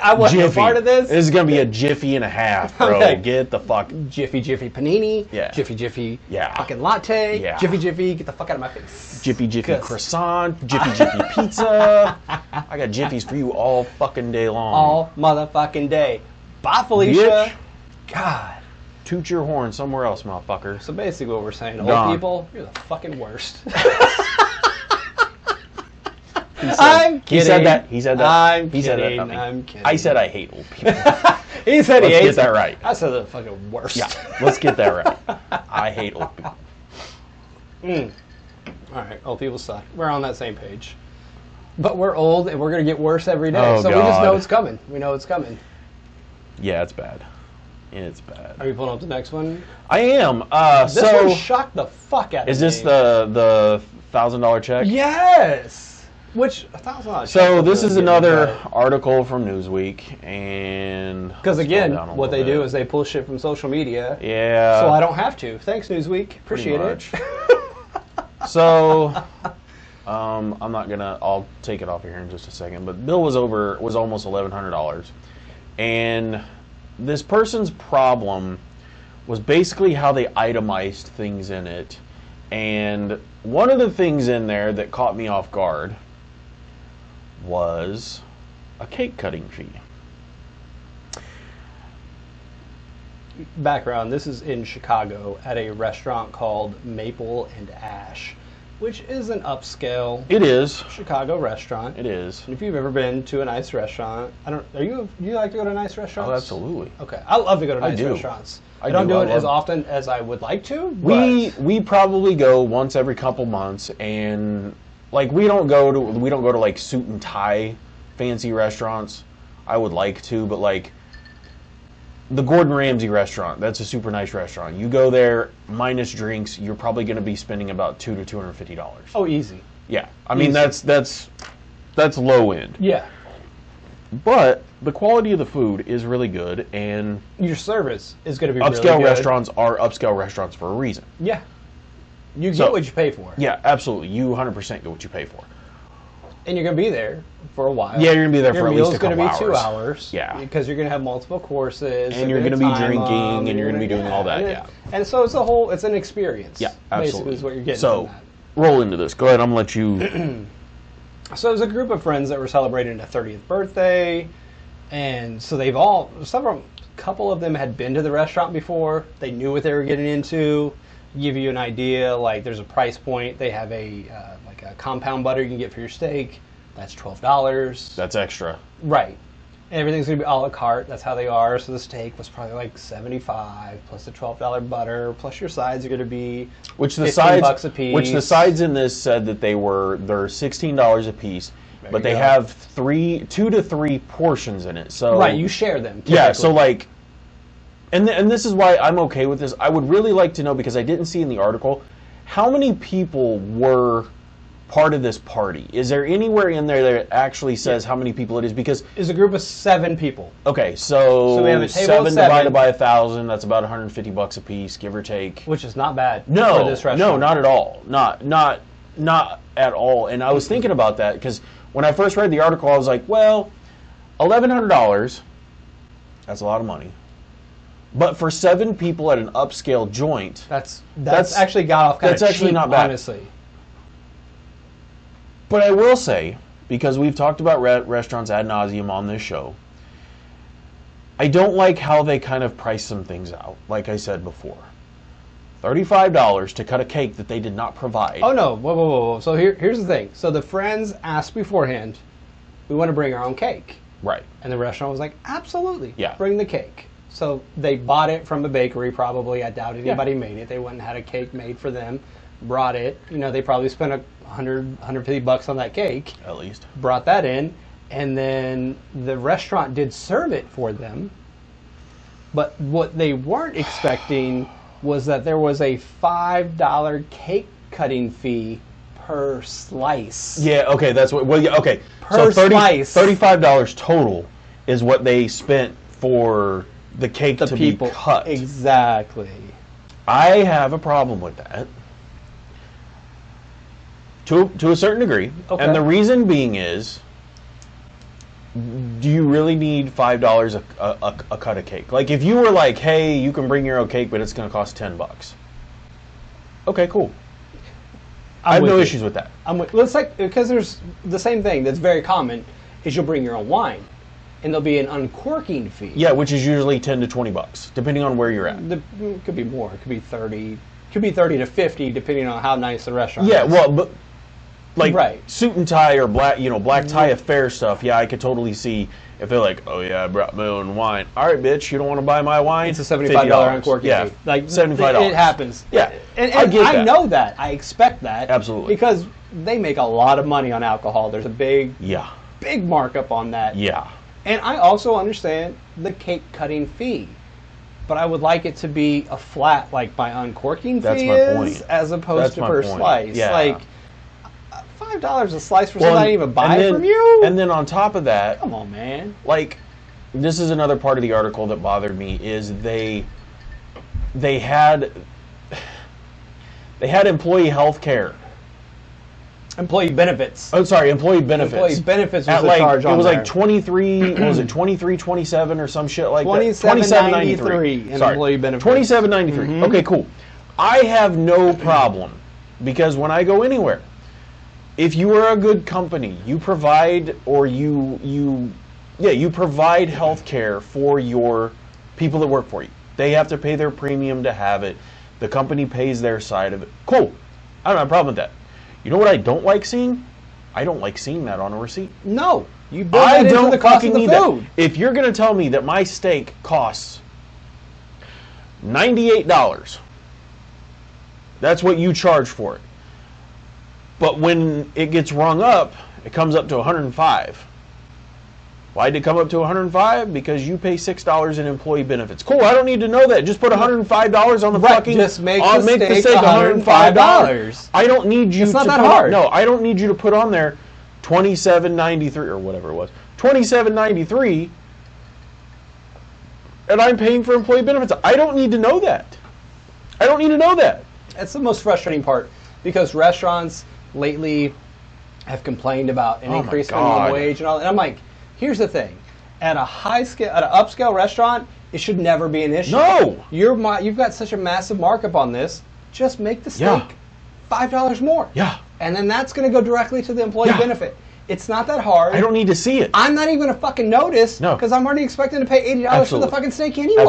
I wasn't a Jiffy. part of this. This is gonna be a jiffy and a half, bro. Okay. Get the fuck. Jiffy panini. Yeah. Jiffy Yeah. fucking latte. Yeah. Jiffy, get the fuck out of my face. Jiffy 'Cause croissant, Jiffy pizza. I got Jiffies for you all fucking day long. all motherfucking day. Bye, Felicia. Bitch. God. Toot your horn somewhere else, motherfucker. So basically, what we're saying, old Gone. people, you're the fucking worst. He said, I'm kidding. He said that. He said that. I'm he said kidding. that. Not me. I'm kidding. I said I hate old people. He said he Let's hates get that it. right. I said the fucking worst. Yeah, let's get that right. I hate old people. All right, old people suck. We're on that same page. But we're old and we're going to get worse every day. Oh, so we just know God. it's coming. We know it's coming. Yeah, it's bad. It's bad. Are you pulling up the next one? I am. This So one shocked the fuck out of me. is this the $1,000 check? Yes! Which, $1,000. So this is another article from Newsweek, and Because scroll again, down a what they little do bit. is they pull shit from social media. Yeah. So I don't have to. Thanks, Newsweek. Appreciate it. So, I'm not gonna. I'll take it off of here in just a second. But bill was almost $1,100, and this person's problem was basically how they itemized things in it. And one of the things in there that caught me off guard was a cake cutting fee. Background, this is in Chicago at a restaurant called Maple and Ash, which is an upscale It is. Chicago restaurant. It is. And if you've ever been to a nice restaurant, you like to go to nice restaurants? Oh, absolutely. Okay, I love to go to I nice do. restaurants. I I don't do. do I it as love- often as I would like to. We probably go once every couple months, and like we don't go to like suit and tie fancy restaurants. I would like to, but like the Gordon Ramsay restaurant, that's a super nice restaurant. You go there minus drinks, you're probably going to be spending about $200 to $250. Oh, easy. Yeah, I mean Easy. that's low end, Yeah. but the quality of the food is really good, and Your service is going to be upscale really good. restaurants are upscale restaurants for a reason. Yeah. You get So- what you pay for. Yeah, absolutely. You 100% get what you pay for. And you're going to be there for a while. Yeah, you're gonna be there Your for at least meal's a couple gonna be 2 hours. hours. Yeah. Because you're going to have multiple courses. And you're gonna gonna be time drinking, them, and you're gonna be doing all that, and yeah. And so it's a whole, it's an experience. Yeah, Basically absolutely. is what you're getting So, from that. roll into this. Go ahead. I'm going to let you. So it was a group of friends that were celebrating a 30th birthday, and so a couple of them had been to the restaurant before. They knew what they were getting into. Give you an idea, like there's a price point. They have a like a compound butter you can get for your steak. That's $12. That's extra. Right. Everything's going to be a la carte. That's how they are. So the steak was probably like $75 plus the $12 butter plus your sides are going to be $15 a piece. Which the sides in this said that they're $16 a piece, but they have 2 to 3 portions in it. So right, you share them. Typically. Yeah. So like, and this is why I'm okay with this. I would really like to know, because I didn't see in the article, how many people were part of this party. Is there anywhere in there that actually says how many people it is? Because it's a group of 7 people. Okay, so we have a table 7 of 7 divided by 1,000. That's about $150 a piece, give or take. Which is not bad. No, for this restaurant. no, not at all. Not at all. And I was thinking about that because when I first read the article, I was like, well, $1,100. That's a lot of money. But for 7 people at an upscale joint, that's actually got off kind of cheap, actually not bad. Honestly. But I will say, because we've talked about restaurants ad nauseum on this show, I don't like how they kind of price some things out, like I said before. $35 to cut a cake that they did not provide. Oh, no. Whoa. So here's the thing. So the friends asked beforehand, we want to bring our own cake. Right. And the restaurant was like, absolutely. Yeah. Bring the cake. So they bought it from a bakery probably. I doubt anybody made it. They went and had a cake made for them. Brought it. You know, they probably spent $150 on that cake. At least. Brought that in. And then the restaurant did serve it for them. But what they weren't expecting was that there was a $5 cake cutting fee per slice. Yeah, okay, that's what, well, yeah, okay. Per slice. $35 total is what they spent for the cake to be cut. Exactly. I have a problem with that. To a certain degree. Okay. And the reason being is, do you really need $5 a cut of cake? Like, if you were like, hey, you can bring your own cake, but it's going to cost $10. Okay, cool. I have no issues with that. Well, it's like, because there's the same thing that's very common is you'll bring your own wine, and there'll be an uncorking fee. Yeah, which is usually $10 to $20, depending on where you're at. It could be more. It could be 30. Could be 30 to 50, depending on how nice the restaurant Yeah, is. well, but like right. Suit and tie or black tie affair stuff. Yeah, I could totally see if they're like, oh yeah, I brought my own wine. All right, bitch, you don't want to buy my wine? It's a $75 uncorking yeah, fee. Like $75. It happens. Yeah, and I get that. I know that. I expect that. Absolutely. Because they make a lot of money on alcohol. There's a big markup on that. Yeah. And I also understand the cake cutting fee. But I would like it to be a flat, like my uncorking fee is, as opposed to per slice. Yeah. Like, $5 a slice for somebody to even buy it from you? And then on top of that, come on, man. Like, this is another part of the article that bothered me is they had employee health care. Employee benefits. Oh, sorry, employee benefits. Employee benefits was the like, charge on it was there. like 23, what was it, 23.27 or some shit like that? $27.93 in employee benefits. $27.93. Okay, cool. I have no problem because when I go anywhere, if you are a good company, you provide you provide health care for your people that work for you. They have to pay their premium to have it. The company pays their side of it. Cool. I don't have a problem with that. You know what I don't like seeing? I don't like seeing that on a receipt. No. You build that into the cost of the food. That. If you're going to tell me that my steak costs $98, that's what you charge for it. But when it gets rung up, it comes up to $105. Why did it come up to $105? Because you pay $6 in employee benefits. Cool, I don't need to know that. Just put $105 on the fucking... Just make the steak $105. I don't need you it's not to that put hard. No, I don't need you to put on there $27.93 or whatever it was. $27.93, and I'm paying for employee benefits. I don't need to know that. I don't need to know that. That's the most frustrating part because restaurants lately have complained about an increase in minimum wage and all. And I'm like, here's the thing: at an upscale restaurant, it should never be an issue. No, you've got such a massive markup on this. Just make the steak $5 $5 more. Yeah. And then that's going to go directly to the employee Yeah. benefit. It's not that hard. I don't need to see it. I'm not even going to fucking notice No. because I'm already expecting to pay $80 for the Absolutely. fucking steak anyway.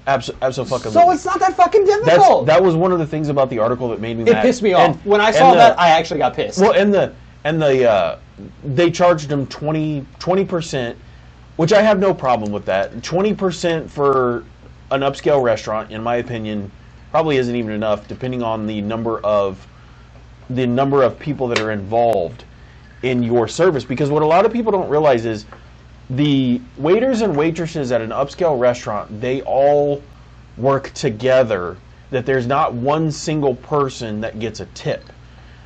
Absolutely. Absolutely. So it's not that fucking difficult. That was one of the things about the article that made me mad. It pissed me off. When I saw that, I actually got pissed. Well, they charged them 20%, which I have no problem with that. 20% for an upscale restaurant, in my opinion, probably isn't even enough, depending on the number of people that are involved in your service. Because what a lot of people don't realize is the waiters and waitresses at an upscale restaurant, they all work together. That there's not one single person that gets a tip.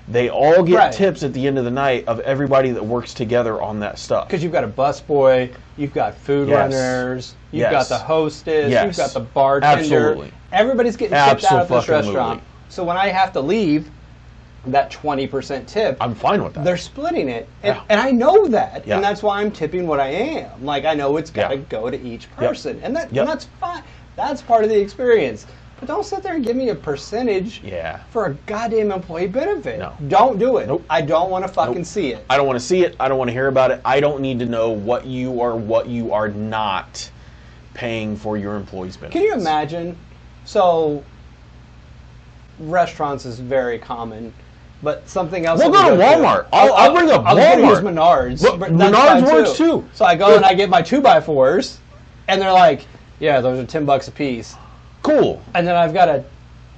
They all get tips at the end of the night of everybody that works together on that stuff. Because you've got a busboy, you've got food runners, you've got the hostess, you've got the bartender. Absolutely. Everybody's getting tipped out of this Abso-fucking-lutely. restaurant. So when I have to leave, that 20% tip, I'm fine with that. they're splitting it. And, Yeah. and I know that. Yeah. And that's why I'm tipping what I am. Like, I know it's got to go to each person. And that's fine. That's part of the experience. But don't sit there and give me a percentage for a goddamn employee benefit. No. Don't do it. Nope. I don't want to fucking see it. I don't want to see it. I don't want to hear about it. I don't need to know what you are not paying for your employees' benefits. Can you imagine? So, restaurants is very common, but something else. We'll go to Walmart. I'll bring up I was going to use Walmart. Menards. Well, but that's Menards fine, works too. So I go and I get my 2x4s, and they're like, yeah, those are $10 a piece. Cool. And then I've got a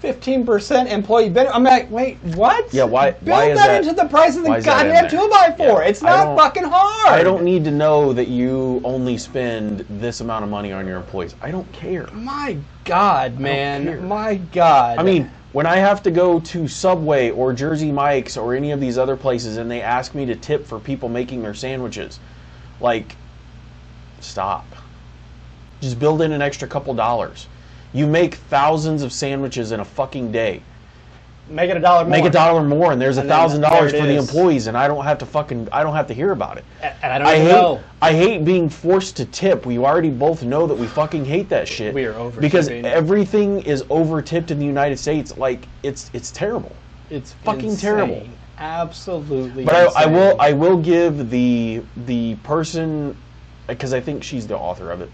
15% employee benefit. I'm like, wait, what? Yeah, why Build is that that into the price of the why is that in goddamn there? 2x4. Yeah. It's not fucking hard. I don't need to know that you only spend this amount of money on your employees. I don't care. My God, care. man. My God. I mean, when I have to go to Subway or Jersey Mike's or any of these other places and they ask me to tip for people making their sandwiches, like, stop. Just build in an extra couple dollars. You make thousands of sandwiches in a fucking day. make it $1 more. Make $1 more, and there's And then $1,000 there it for the is. employees, and I don't have to hear about it. And I don't even know. I hate being forced to tip. We already both know that we fucking hate that shit. We are over because tipping. everything is over tipped in the United States. Like it's terrible. It's fucking insane. terrible. Absolutely. But insane. I will give the person, because I think she's the author of it.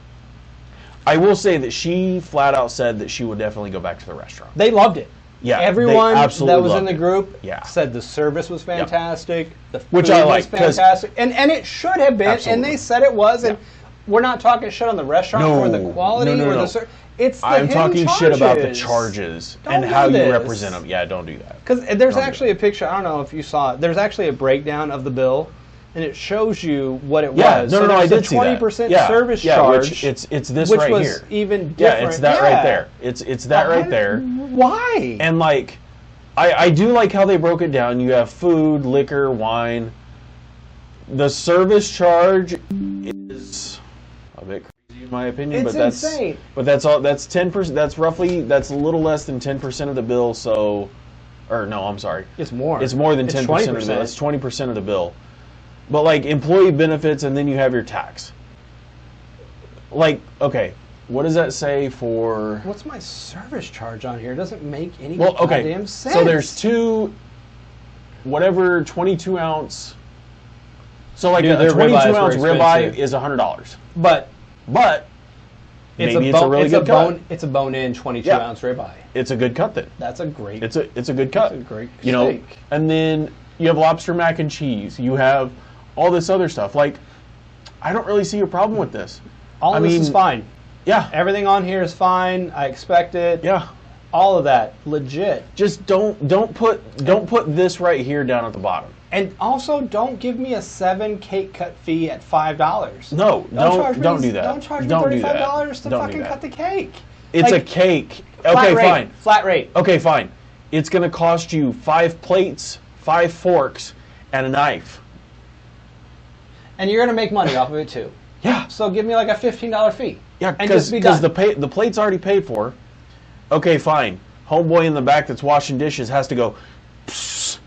I will say that she flat out said that she would definitely go back to the restaurant. They loved it. Yeah, Everyone they that absolutely was in loved the it. group Yeah. said the service was fantastic. The food Which I like, was 'cause- fantastic. And it should have been. Absolutely. And they said it was. And we're not talking shit on the restaurant No. or the quality No, or no. the service. It's the I'm hidden talking shit about the charges. charges Don't and do how you this. represent them. Yeah, don't do that. Because there's Don't do actually a picture, I don't know if you saw it, there's actually a breakdown of the bill, and it shows you what it Yeah, was. no, so I there's did see a that. 20% Yeah, service yeah, charge, which it's this which right was here. even different. Yeah, it's that right there. It's that right there. Why? And like, I do like how they broke it down. You have food, liquor, wine. The service charge is a bit crazy in my opinion, It's but that's insane. But that's all. That's 10%. That's a little less than 10% of the bill. So, or no, I'm sorry. It's more. It's more than It's 10% of the bill. It's 20% of the bill. But like employee benefits, and then you have your tax. Like, okay, what does that say for? What's my service charge on here? It doesn't make any Well, okay. goddamn sense. So there's whatever 22 ounce. So like Dude, a their 22 ribeyes were ounce ribeye expensive. is $100. But But maybe it's a really good cut. It's a bone-in 22 Yeah. ounce ribeye. It's a good cut then. That's a great. It's a good cut. It's a great you know. steak. And then you have lobster mac and cheese. You have all this other stuff. Like, I don't really see a problem with this. All of this is fine. Yeah. Everything on here is fine. I expect it. Yeah. All of that legit. Just don't put this right here down at the bottom. And also, don't give me a 7 cake cut fee at $5. No, don't do that. Don't charge me Don't do that. $35 to Don't do fucking that. cut the cake. It's Like, a cake. flat Okay, rate, fine. Flat rate. Okay, fine. It's going to cost you 5 plates, 5 forks, and a knife. And you're gonna make money off of it too. Yeah. So give me like a $15 fee. Yeah, and just because be done. the plate's already paid for. Okay, fine. Homeboy in the back that's washing dishes has to go That's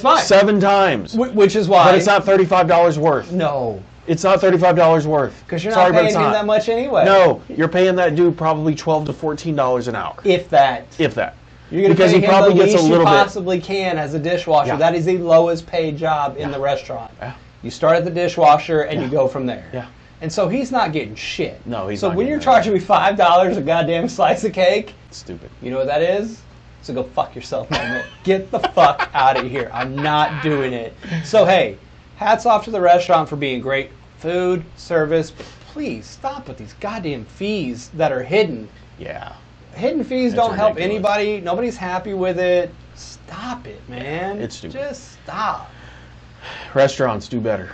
fine. 7 times. Which is why. But it's not $35 worth. No. It's not $35 worth. Because you're Sorry, not but paying it's him not. that much anyway. No, you're paying that dude probably $12 to $14 an hour. If that. If that. You're going to because pay he him probably the gets a least you little bit. possibly can as a dishwasher. Yeah. That is the lowest paid job in the restaurant. Yeah. You start at the dishwasher and you go from there. Yeah. And so he's not getting shit. No, he's so not when getting you're that. charging me $5 a goddamn slice of cake, It's stupid. you know what that is? So go fuck yourself, man. Get the fuck out of here. I'm not doing it. So hey, hats off to the restaurant for being great food, service, but please stop with these goddamn fees that are hidden. Yeah. Hidden fees That's don't help ridiculous. anybody. Nobody's happy with it. Stop it, man. It's stupid. Just stop. Restaurants, do better.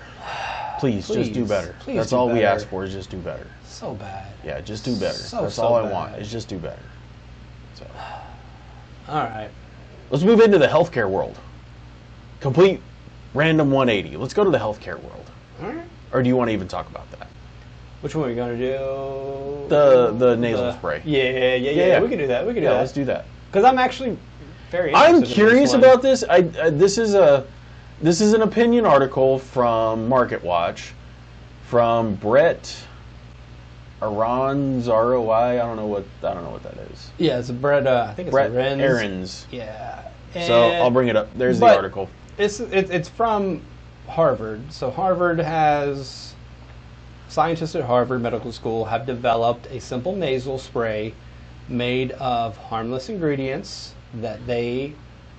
Please, just do Please. better. Please That's do all we better. ask for is just do better. So bad. Yeah, just do better. So, That's so all I bad. want is just do better. So All right. let's move into the healthcare world. Complete random 180. Let's go to the healthcare world. All right. Or do you want to even talk about that? Which one are we going to do? The nasal spray. Yeah. We can do that. We can do Yeah, that. let's do that. Because I'm actually very I'm interested in curious this one. about this. This is an opinion article from MarketWatch from Brett Aronzaro. I don't know what that is. Yeah, it's a Brett, I think it's Brett Ahrens. Ahrens. Yeah. So And- I'll bring it up. There's the but article. It's from Harvard. So Harvard has scientists at Harvard Medical School have developed a simple nasal spray made of harmless ingredients that they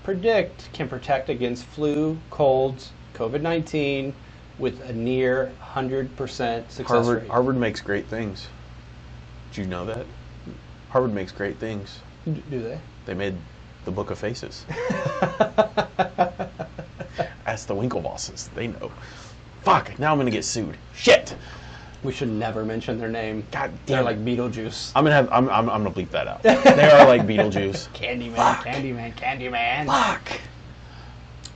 predict can protect against flu, colds, COVID-19 with a near 100% success rate. Harvard makes great things. Did you know that? Harvard makes great things. Do they? They made the Book of Faces. Ask the Winklevosses. They know. Fuck, now I'm going to get sued. Shit. We should never mention their name. God They're damn like it. Beetlejuice. I'm gonna bleep that out. They are like Beetlejuice. Candyman, Fuck. Candyman. Fuck.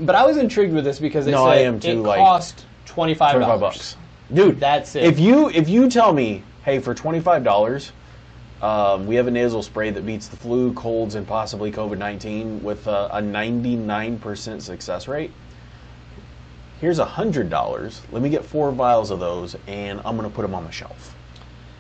But I was intrigued with this because they No, said I am too, it like, cost $25. $25. Dude, That's it. If you tell me, hey, for $25, we have a nasal spray that beats the flu, colds, and possibly COVID-19 with a 99% success rate. Here's $100. Let me get 4 vials of those, and I'm gonna put them on the shelf.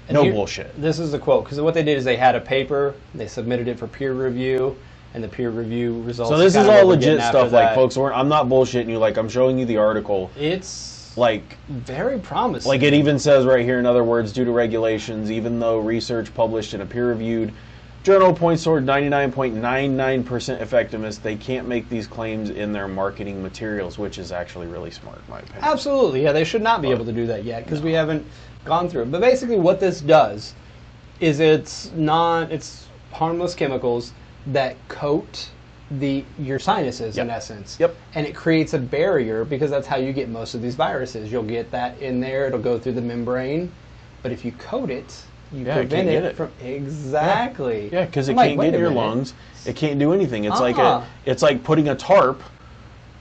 And No here- bullshit. This is the quote, because what they did is they had a paper, they submitted it for peer review, and the peer review results. So this kind is of all what we're getting legit after stuff, like, that. folks. I'm not bullshitting you. Like, I'm showing you the article. It's Like, very promising. Like it even says right here, in other words, due to regulations, even though research published in a peer-reviewed journal points toward 99.99% effectiveness, they can't make these claims in their marketing materials, which is actually really smart, in my opinion. Absolutely, yeah, they should not be able to do that yet because we haven't gone through it. But basically, what this does is it's harmless chemicals that coat your sinuses in Yep. essence. Yep. And it creates a barrier because that's how you get most of these viruses. You'll get that in there; it'll go through the membrane. But if you coat it, you Yeah, it prevent can't get it it. from exactly. Yeah, because it I'm like, can't wait get in a your minute. lungs. It can't do anything. It's Uh-uh. it's like putting a tarp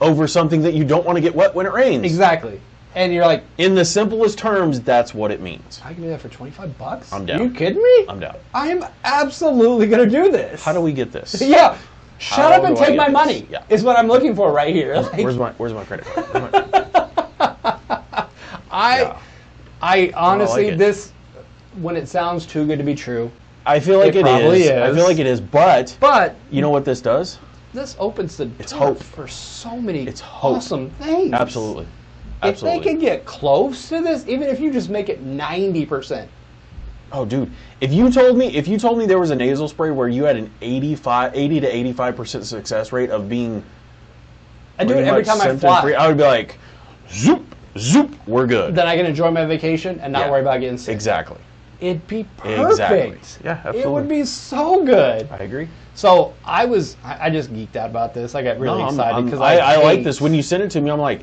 over something that you don't want to get wet when it rains. Exactly. And you're like, In the simplest terms, that's what it means. I can do that for $25. I'm down. Are you kidding me? I'm down. I am absolutely going to do this. How do we get this? Yeah. Shut How up and do I take get my this? money. Yeah. Is what I'm looking for right here. Like, Where's my credit card? Where's my- Yeah. I honestly, it. this, when it sounds too good to be true, I feel like It it probably is. I is. feel like it is. But but you know what this does? this opens the It's door hope. for so many It's hope. awesome things. Absolutely. If Absolutely. they can get close to this, even if you just make it 90%. Oh, dude! If you told me there was a nasal spray where you had an 80 to 85% success rate of being I do it pretty every much time I symptom-free, fly. I would be like, zoop, zoop, we're good. Then I can enjoy my vacation and not Yeah. worry about getting sick. Exactly. It'd be perfect. Exactly. Yeah, It absolutely. would be so good. I agree. So I just geeked out about this. I got really No, excited because I like this. When you sent it to me, I'm like,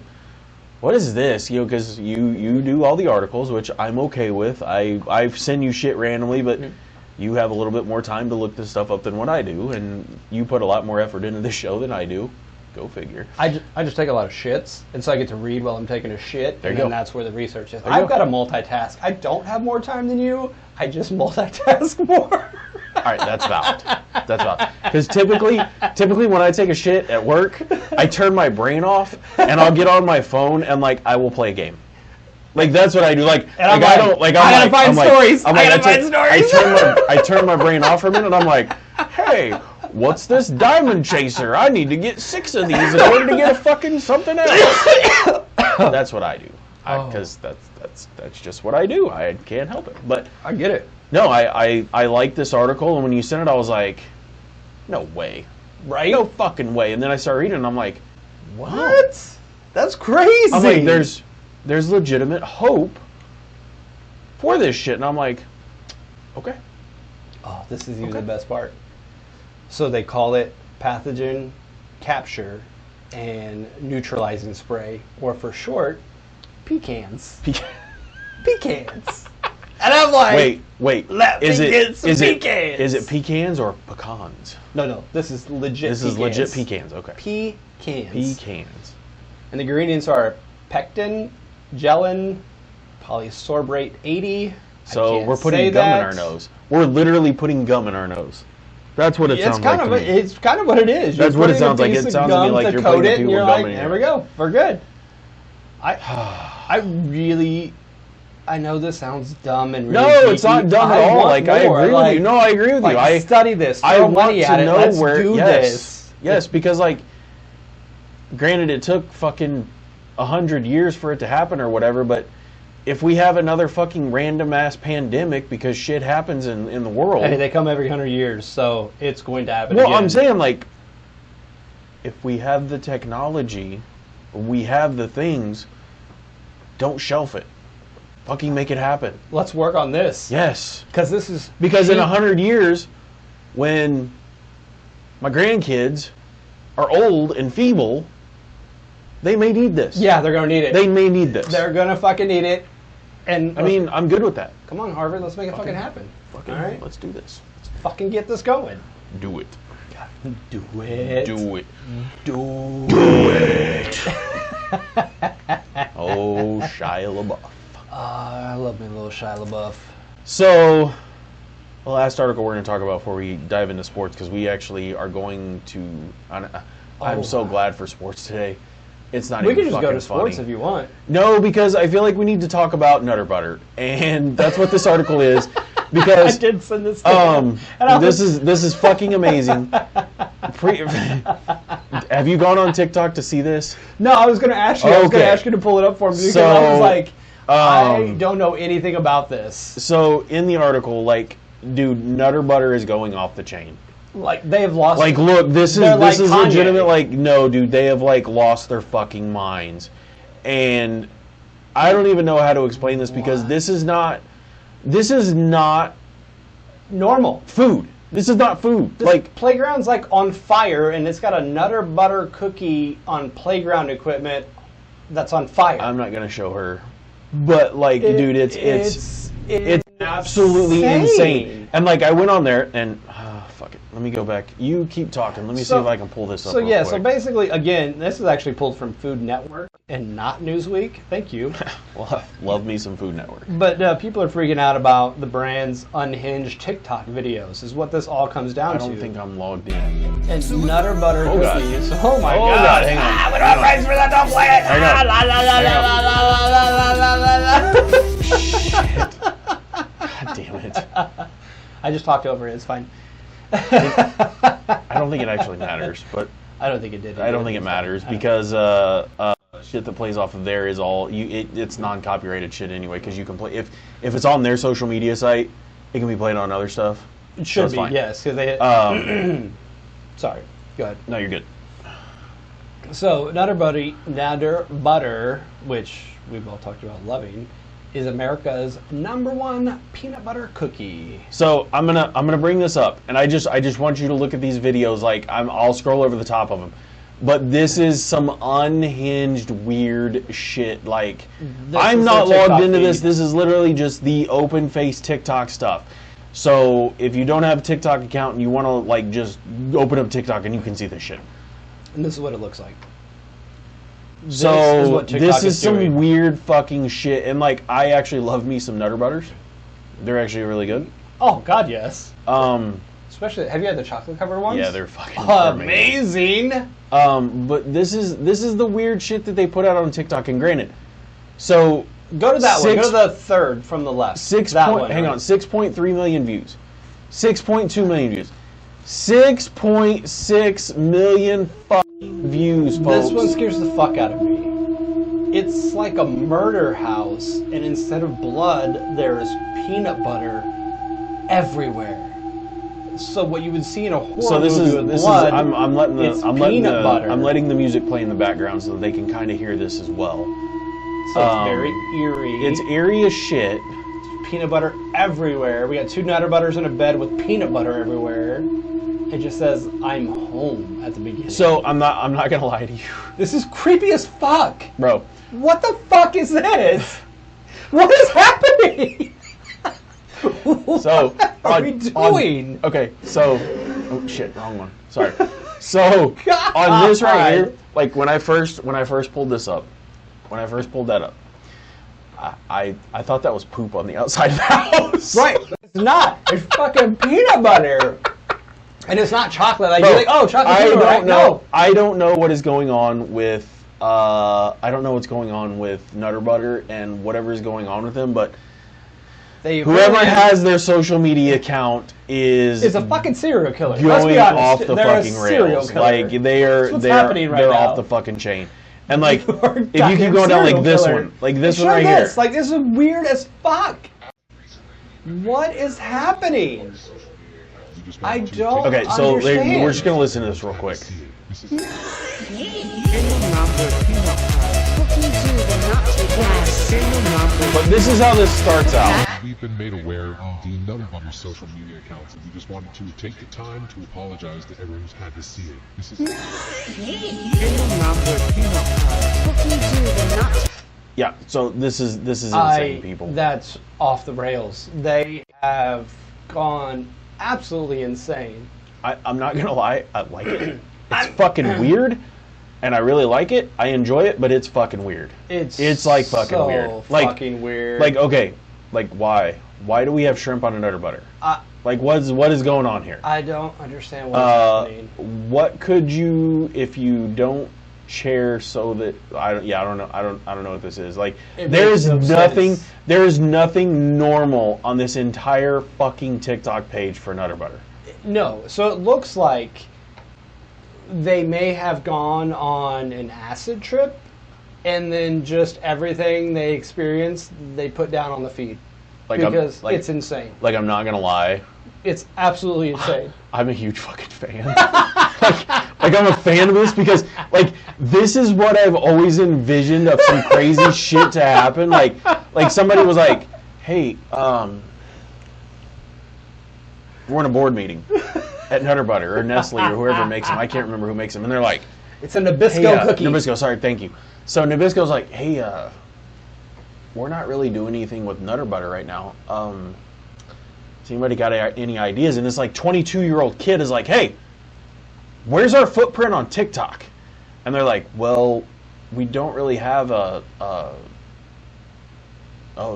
what is this? You know, because you do all the articles, which I'm okay with. I send you shit randomly, but you have a little bit more time to look this stuff up than what I do, and you put a lot more effort into this show than I do. Go figure. I just take a lot of shits, and so I get to read while I'm taking a shit, There and you then go. that's where the research is. There you I've go. got to multitask. I don't have more time than you. I just multitask more. All right, that's valid. That's valid. Because typically when I take a shit at work, I turn my brain off and I'll get on my phone and like I will play a game. Like that's what I do. Like, And I'm like I like, don't like. I gotta find I'm like, stories. I'm I like, gotta find stories. I turn my brain off for a minute and I'm like, hey, What's this diamond chaser? I need to get 6 of these in order to get a fucking something else. That's what I do. Because that's just what I do. I can't help it. But I get it. no, I like this article, and when you sent it, I was like, no way. Right? No fucking way. And then I started reading, and I'm like, What? That's crazy. I'm like, there's legitimate hope for this shit. And I'm like, okay. Oh, this is even the best part. So they call it pathogen capture and neutralizing spray, or for short, pecans. Pecans. And I'm like, wait. let me get some pecans. Is it pecans or pecans? No. This is legit. This is legit pecans. Okay. Pecans. Pecans. And the ingredients are pectin, gelin, polysorbate 80. So we're putting gum in our nose. We're literally putting gum in our nose. That's what it sounds like to me. It's kind of what it is. That's what it sounds like. It sounds to me like you're putting people gum in your nose. There we go. We're good. I know this sounds dumb and really no, it's not dumb at all. Like I agree with you. No, I agree with you. I study this. I Throw want money to at it. know Let's where. do Yes, this. yes, because like, granted, it took fucking 100 years for it to happen or whatever, but if we have another fucking random ass pandemic because shit happens in the world. Hey, they come every 100 years, so it's going to happen. Well, again. I'm saying like, if we have the technology, we have the things. Don't shelf it. Fucking make it happen. Let's work on this. Yes. Because in 100 years, when my grandkids are old and feeble, they may need this. Yeah, they're going to need it. They may need this. They're going to fucking need it. And I mean, I'm good with that. come on, Harvard, let's make it fucking happen. Fucking, all right? let's do this. Let's fucking get this going. Do it. Do it. Do it. Do it. Oh, Shia LaBeouf. I love me a little Shia LaBeouf. So, the last article we're going to talk about before we dive into sports, because we actually are going to. I'm so glad for sports today. It's not We even can just go to fucking sports funny. if you want. No, because I feel like we need to talk about Nutter Butter, and that's what this article is. Because I did send this to him. this is fucking amazing. Have you gone on TikTok to see this? No, I was going to ask you. I was going to ask you to pull it up for me because I was like, I don't know anything about this. So in the article, like, dude, Nutter Butter is going off the chain. Like they have lost. Like, look, this is Kanye. legitimate. Like, no, dude, they have like lost their fucking minds, and I don't even know how to explain this because this is not normal food. This is not food. This like playground's like on fire, and it's got a Nutter Butter cookie on playground equipment that's on fire. I'm not gonna show her, but like, dude, it's absolutely insane. And like, I went on there and fuck it. Let me go back. You keep talking. Let me see if I can pull this up. So yeah, quick. so basically, again, this is actually pulled from Food Network and not Newsweek. Thank you. Well, love me some Food Network. But people are freaking out about the brand's unhinged TikTok videos. Is what this all comes down to. I don't think I'm logged in. And Nutter Butter cookies. God. Oh my God! God, hang on. We're not friends for that. Don't play it. God damn it! I just talked over it. It's fine. I don't think it actually matters, but I don't think it did. I don't think it matters because shit that plays off of there is all it's non-copyrighted shit anyway. Because you can play if it's on their social media site, it can be played on other stuff. It should so be fine. yes, because they. Sorry, go ahead. No, you're good. So Nutter Butter, which we've all talked about loving, is America's #1 peanut butter cookie. So I'm gonna bring this up, and I just want you to look at these videos. Like I'll scroll over the top of them, but this is some unhinged weird shit. Like I'm not logged into this. This is literally just the open face TikTok stuff. So if you don't have a TikTok account and you want to like just open up TikTok and you can see this shit. And this is what it looks like. So this is some weird fucking shit, and like I actually love me some Nutter Butters. They're actually really good. Oh God, yes. Especially, have you had the chocolate covered ones? Yeah, they're fucking amazing. But this is the weird shit that they put out on TikTok. And granted, so go to that one. Go to the third from the left. 6.3 million views. 6.2 million views. 6.6 million fucking views, folks. This one scares the fuck out of me. It's like a murder house, and instead of blood, there is peanut butter everywhere. So what you would see in a horror movie with blood, I'm letting the music play in the background so that they can kind of hear this as well. So it's very eerie. It's eerie as shit. Peanut butter everywhere. We got 2 Nutter Butters in a bed with peanut butter everywhere. It just says "I'm home" at the beginning. So I'm not gonna lie to you. This is creepy as fuck, Bro. What the fuck is this? What is happening? So what are we doing? Okay, so oh shit, wrong one. Sorry. So God. on this right here, like when I first pulled this up, when I first pulled that up, I thought that was poop on the outside of the house. Right, it's not. It's fucking peanut butter. And it's not chocolate. Like, Bro, you're like, oh, chocolate I peanut butter. don't know. No. I don't know what is going on with. I don't know what's going on with Nutter Butter and whatever is going on with them, but whoever has their social media account is a fucking serial killer. Let's going be honest. off the They're fucking a serial rails. killer. Like they're happening right they're now. off the fucking chain. And like if you Goddamn keep going down like serial this killer. one, like this Show one right this. here. Like this is weird as fuck. What is happening? I don't Okay, so understand. we're just gonna listen to this real quick. But this is how this starts out. We've been made aware of the Nutter Butter social media accounts, and we just wanted to take the time to apologize to everyone who's had to see it. This is Yeah, so this is insane, people. That's off the rails. They have gone absolutely insane. I'm not gonna lie, I like it. It's fucking weird, and I really like it. I enjoy it, but it's fucking weird. It's like fucking so weird. Like fucking weird. Like okay, like why? Why do we have shrimp on a Nutter Butter? Like what is going on here? I don't understand what's happening. What could you, if you don't share so that I don't know what this is. Like there is nothing normal on this entire fucking TikTok page for Nutter Butter. No, so it looks like they may have gone on an acid trip, and then just everything they experienced, they put down on the feed. Like because it's insane. Like I'm not gonna lie, it's absolutely insane. I'm a huge fucking fan. like I'm a fan of this because like this is what I've always envisioned of some crazy shit to happen. Like somebody was like, hey, we're in a board meeting at Nutter Butter or Nestle or whoever makes them. I can't remember who makes them. And they're like, it's a Nabisco cookie. Nabisco, sorry, thank you. So Nabisco's like, hey, we're not really doing anything with Nutter Butter right now. Has anybody got any ideas? And this like 22-year-old kid is like, hey, where's our footprint on TikTok? And they're like, well, we don't really have oh,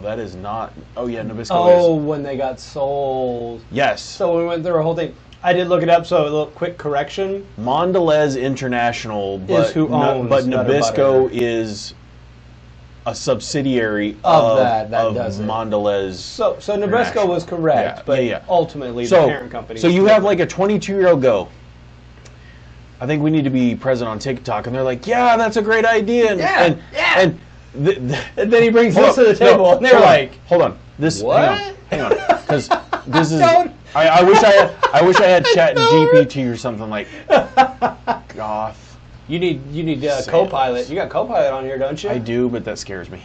that is not. Oh, yeah, Nabisco is. Oh, when they got sold. Yes. So we went through a whole thing. I did look it up, so a little quick correction. Mondelez International, but is who owns Nabisco is a subsidiary of does Mondelez. So Nabisco was correct, but ultimately the parent company. So you have like a 22-year-old go, I think we need to be present on TikTok, and they're like, yeah, that's a great idea. And, and then he brings this to the table, and they're like, hold on, this what? Hang on, because this is. I wish I had Chat GPT or something like goth. You need Copilot. You got Copilot on here, don't you? I do, but that scares me.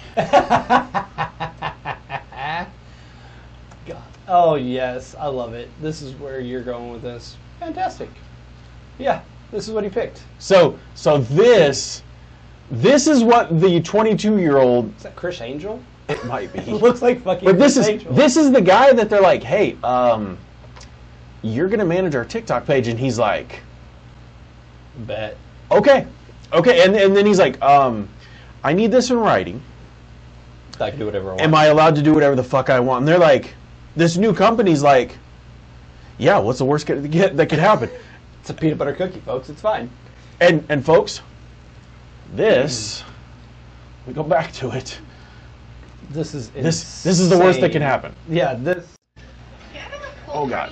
God. Oh yes, I love it. This is where you're going with this. Fantastic. Yeah, this is what he picked. So this is what the 22-year-old. Is that Chris Angel? It might be. It looks like fucking. But Chris Angel. this is the guy that they're like, hey, you're gonna manage our TikTok page, and he's like, bet. Okay, and then he's like, I need this in writing. I can do whatever I want. Am I allowed to do whatever the fuck I want? And they're like, this new company's like, yeah, what's the worst that could happen? It's a peanut butter cookie, folks. It's fine. And folks, this we go back to it. This is this is the worst that can happen. Yeah, this. Oh God.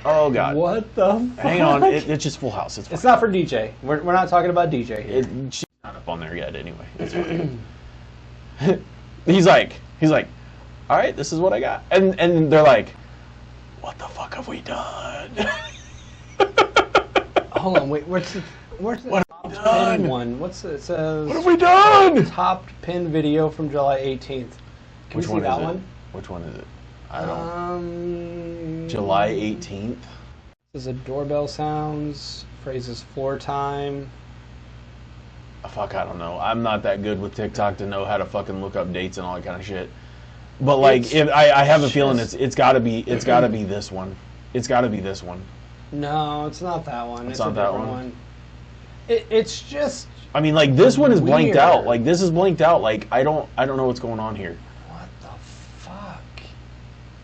Oh God. What the fuck? Hang on, it's just Full House. It's fine. It's not for DJ. We're not talking about DJ here. She's not up on there yet anyway. It's fine. he's like, all right, this is what I got, and they're like, what the fuck have we done? Hold on, wait, where's the top pin one? It says? What have we done? Top pin video from July 18th. Can Which we see one that is it? one? Which one is it? I don't. July 18th. This is a doorbell sounds, phrases floor time. Fuck, I don't know. I'm not that good with TikTok to know how to fucking look up dates and all that kind of shit. But like, I have a feeling it's got to be this one. It's got to be this one. No, it's not that one. It's a not that different one? It's just. I mean, like this one is blanked Weird. out. Like this is blanked out. Like I don't know what's going on here. What the fuck?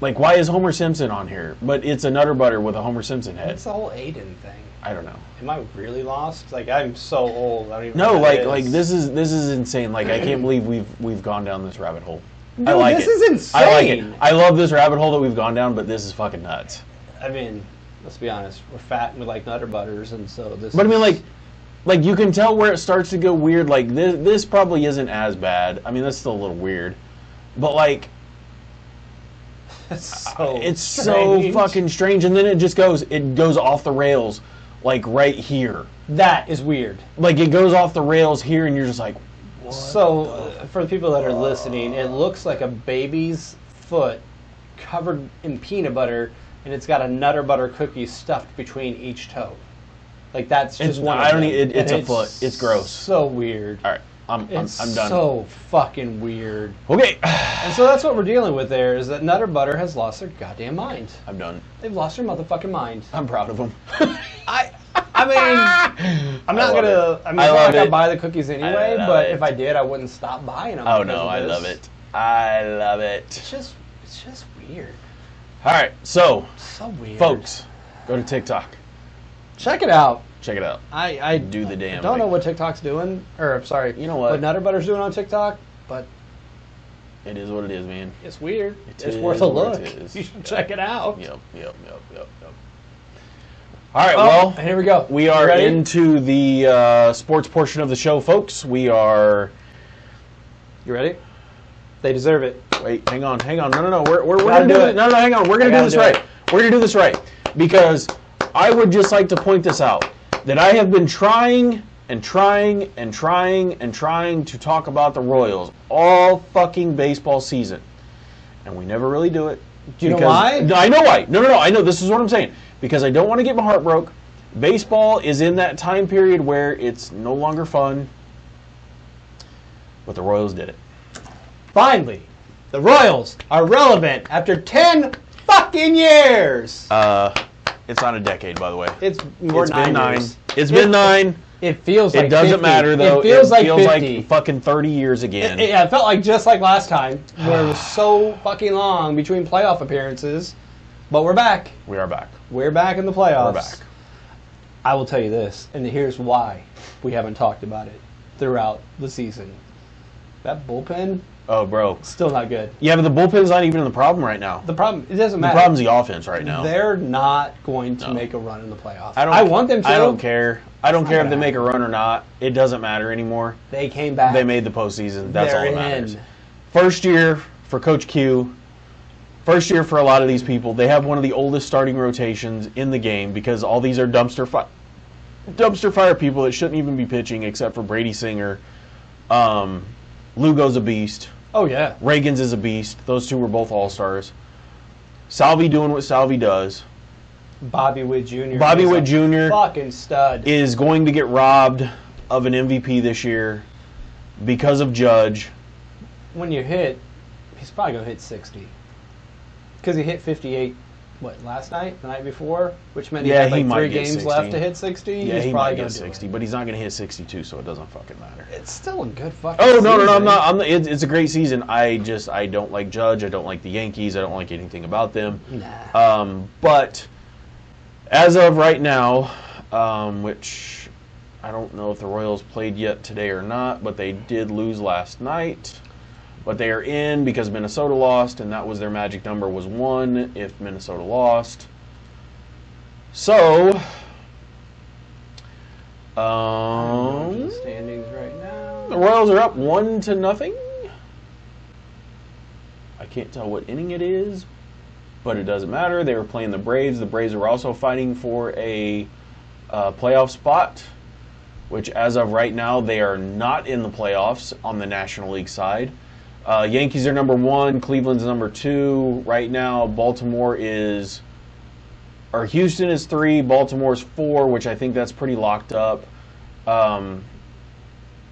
Like why is Homer Simpson on here? But it's a Nutter Butter with a Homer Simpson head. It's the whole Aiden thing. I don't know. Am I really lost? Like I'm so old. I don't even. No, know what that like is. this is insane. Like I can't believe we've gone down this rabbit hole. I Dude, like this it. is insane. I like it. I love this rabbit hole that we've gone down, but this is fucking nuts. I mean, let's be honest. We're fat and we like Nutter Butters, and so this. But I mean, is- like you can tell where it starts to go weird. Like this probably isn't as bad. I mean, that's still a little weird, but like it's so. it's strange. so fucking strange. And then it goes off the rails, like right here. That is weird. Like it goes off the rails here, and you're just like, So, for the people that are listening, it looks like a baby's foot covered in peanut butter, and it's got a Nutter Butter cookie stuffed between each toe. Like that's just It's- one. I of don't them. need- it's And a foot. It's gross. So weird. all right, I'm done. So fucking weird. Okay, And so that's what we're dealing with there is that Nutter Butter has lost their goddamn mind. I'm done. They've lost their motherfucking mind. I'm proud of them. I mean, I'm not love gonna. it. I mean, I it's not love like I it. buy the cookies anyway. love But it. if I did, I wouldn't stop buying them. Oh because no, of I this. love it. I love it. It's just weird. All right, so So weird. folks, go to TikTok. Check it out. Check it out. I Do the damn don't know thing. what TikTok's doing, or sorry, You know what? Nutter Butter's doing on TikTok, but It is what it is, man. it's weird. It It's is worth a what look. it is. You should check it out. Yep. All right, Oh, well, here we go. we You are ready? into the sports portion of the show, folks. We are. You ready? They deserve it. Wait, hang on. No. We're Gotta gonna do do it. it. No, hang on. We're gonna I do this gotta do right. We're gonna do this right because I would just like to point this out that I have been trying to talk about the Royals all fucking baseball season, and we never really do it. Do you know Because- why? No, I know why. No. I know. This is what I'm saying. Because I don't want to get my heart broke. Baseball is in that time period where it's no longer fun. But the Royals did it. Finally, the Royals are relevant after 10 fucking years. It's not a decade, by the way. It's more It's nine been 9. years. It's been 9. It feels like It doesn't 50. matter, though. It feels like 50. fucking 30 years again. Yeah, it felt like just like last time, where it was so fucking long between playoff appearances. But we're back. We are back. We're back in the playoffs. We're back. I will tell you this, and here's why we haven't talked about it throughout the season. That bullpen, Oh, bro. still not good. Yeah, but the bullpen's not even the problem right now. The problem, it doesn't The matter. problem's the offense right now. They're not going to No. make a run in the playoffs. I want them to. I don't care. I don't not care if gonna they make a run or not. It doesn't matter anymore. They came back. They made the postseason. That's all They're that matters. in. First year for Coach Q. First year for a lot of these people. They have one of the oldest starting rotations in the game because all these are dumpster fire people that shouldn't even be pitching except for Brady Singer. Lugo's a beast. Oh yeah. Reagan's is a beast. Those two were both all-stars. Salvi doing what Salvi does. Bobby Witt Jr. Bobby He's Witt a Jr. fucking stud. is going to get robbed of an MVP this year because of Judge. When you hit, he's probably gonna hit 60. Because he hit 58. What, last night, the night before, which meant he Yeah, had like he might 3 get games 60. left to hit 60. Yeah, he's he probably might gonna get do 60, it. but he's not going to hit 62, so it doesn't fucking matter. It's still a good fucking. Oh no, season. I'm not. It's a great season. I don't like Judge. I don't like the Yankees. I don't like anything about them. Nah. But as of right now, which I don't know if the Royals played yet today or not, but they did lose last night. But they are in because Minnesota lost, and that was their magic number was 1 if Minnesota lost. So, The standings right the now. Royals are up 1-0. I can't tell what inning it is, but it doesn't matter. They were playing the Braves. The Braves are also fighting for a playoff spot, which as of right now, they are not in the playoffs on the National League side. Yankees are number 1. Cleveland's number 2. Right now, Houston is 3. Baltimore's 4, which I think that's pretty locked up.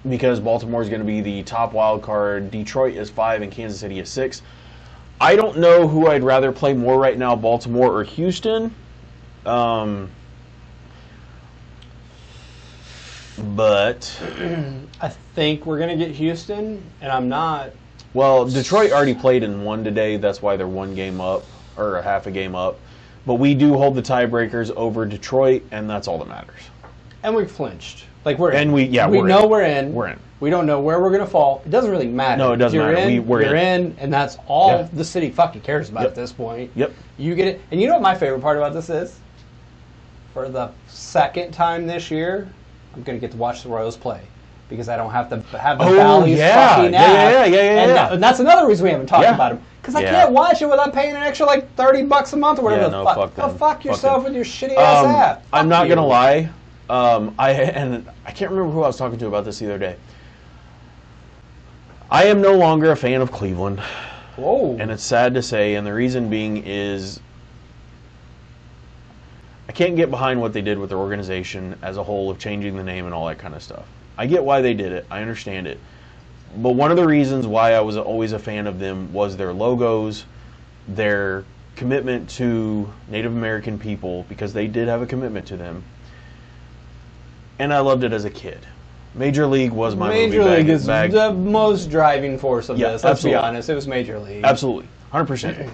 Because Baltimore is going to be the top wild card. Detroit is 5 and Kansas City is 6. I don't know who I'd rather play more right now, Baltimore or Houston. But I think we're going to get Houston, and I'm not. well, Detroit already played in one today. That's why they're 1 game up or a half a game up. But we do hold the tiebreakers over Detroit, and that's all that matters. And we flinched. Like we're in. And we know we're in. We're in. We don't know where we're going to fall. It doesn't really matter. No, it doesn't You're matter. In, We're you're in, and that's all Yeah. the city fucking cares about Yep. at this point. Yep. You get it. And you know what my favorite part about this is? For the second time this year, I'm going to get to watch the Royals play. Because I don't have to have the Oh, Valley's yeah. fucking Yeah, ass. yeah. And that's another reason we haven't talked Yeah. about him. Because I Yeah. can't watch it without paying an extra like $30 a month or whatever Yeah, the no, fuck. fuck Go them. fuck Fuck yourself them. with your shitty ass app. I'm Fuck not you. gonna lie. I can't remember who I was talking to about this the other day. I am no longer a fan of Cleveland, Whoa. and it's sad to say. And the reason being is I can't get behind what they did with their organization as a whole of changing the name and all that kind of stuff. I get why they did it. I understand it. But one of the reasons why I was always a fan of them was their logos, their commitment to Native American people, because they did have a commitment to them. And I loved it as a kid. Major League was my Major movie League is back. the most driving force of Yeah, this. Let's absolutely. be honest. It was Major League. Absolutely. 100%.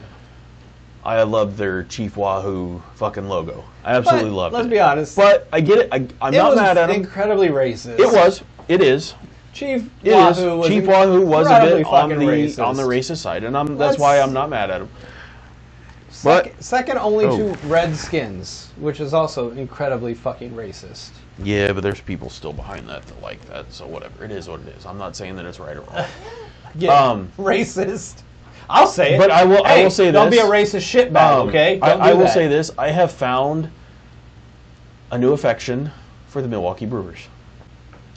I loved their Chief Wahoo fucking logo. I absolutely But loved let's it. be honest. But I get it. I'm it not was mad at them. incredibly racist. It was. It is. Chief It is. Wahoo was Chief Wahoo was a incredibly bit on fucking the racist. racist side, and that's Let's- why I'm not mad at him. Second only Oh. to Redskins, which is also incredibly fucking racist. Yeah, but there's people still behind that that like that, so whatever. It is what it is. I'm not saying that it's right or wrong. Yeah, racist. I'll say it. But I will say don't this. be a racist shitbag, okay? Don't I do will that. say this. I have found a new affection for the Milwaukee Brewers.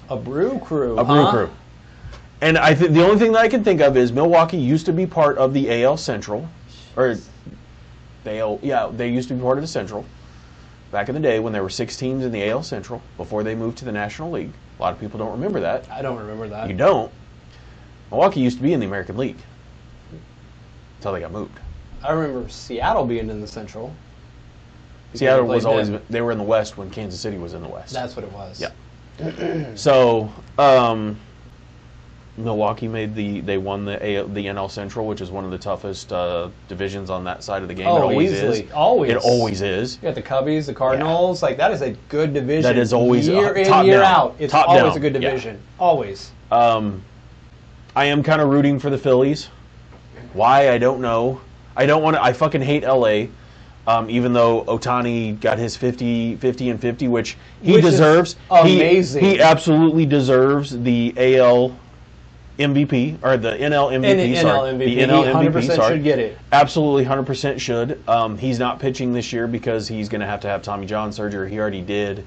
A brew crew. A brew huh? crew. And the only thing that I can think of is Milwaukee used to be part of the AL Central, or they used to be part of the Central back in the day when there were 6 teams in the AL Central before they moved to the National League. A lot of people don't remember that. I don't remember that. You don't. Milwaukee used to be in the American League until they got moved. I remember Seattle being in the Central. because Seattle they was played always them. they were in the West when Kansas City was in the West. That's what it was. Yeah. So, Milwaukee they won the NL Central, which is one of the toughest divisions on that side of the game. Oh, it always easily. is. Always. It always is. You got the Cubbies, the Cardinals. Like, that is a good division. That is always year in, top year down. out. It's Top always down. a good Yeah. division. Always. I am kind of rooting for the Phillies. Why, I don't know. I fucking hate LA. Even though Ohtani got his 50 and 50, which he Which is deserves. amazing. He absolutely deserves the AL MVP, or the NL MVP, NL sorry. MVP. The NL He MVP, 100% sorry. should get it. Absolutely 100% should. He's not pitching this year because he's going to have Tommy John surgery. He already did.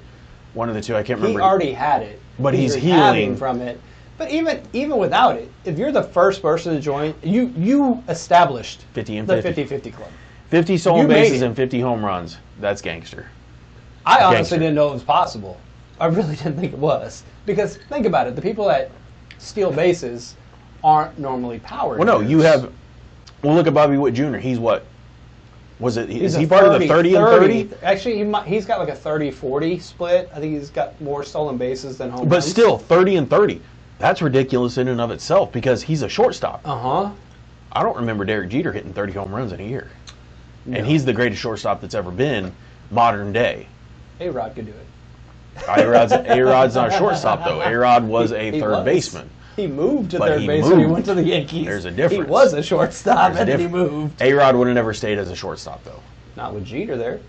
One of the two, I can't remember. He already had it. But he's recovering healing. from it. But even without it, if you're the first person to join, you established 50 and the 50. 50-50 club. 50 stolen You made bases it. and 50 home runs. That's gangster. I honestly Gangster. didn't know it was possible. I really didn't think it was. Because think about it, the people that steal bases aren't normally power Well, no, hitters. you have. Well, look at Bobby Witt Jr. He's what? Was it? He's Is a he part of the 30 and 30? Actually, he's got like a 30-40 split. I think he's got more stolen bases than home But runs. still, 30 and 30. That's ridiculous in and of itself because he's a shortstop. Uh-huh. I don't remember Derek Jeter hitting 30 home runs in a year. No. And he's the greatest shortstop that's ever been modern day. A-Rod could do it. A-Rod's not a shortstop, though. A-Rod was a He third was. baseman. He moved to But third he base when he moved. went to the Yankees. There's a difference. He was a shortstop There's a and then he difference. moved. A-Rod would have never stayed as a shortstop, though. Not with Jeter there.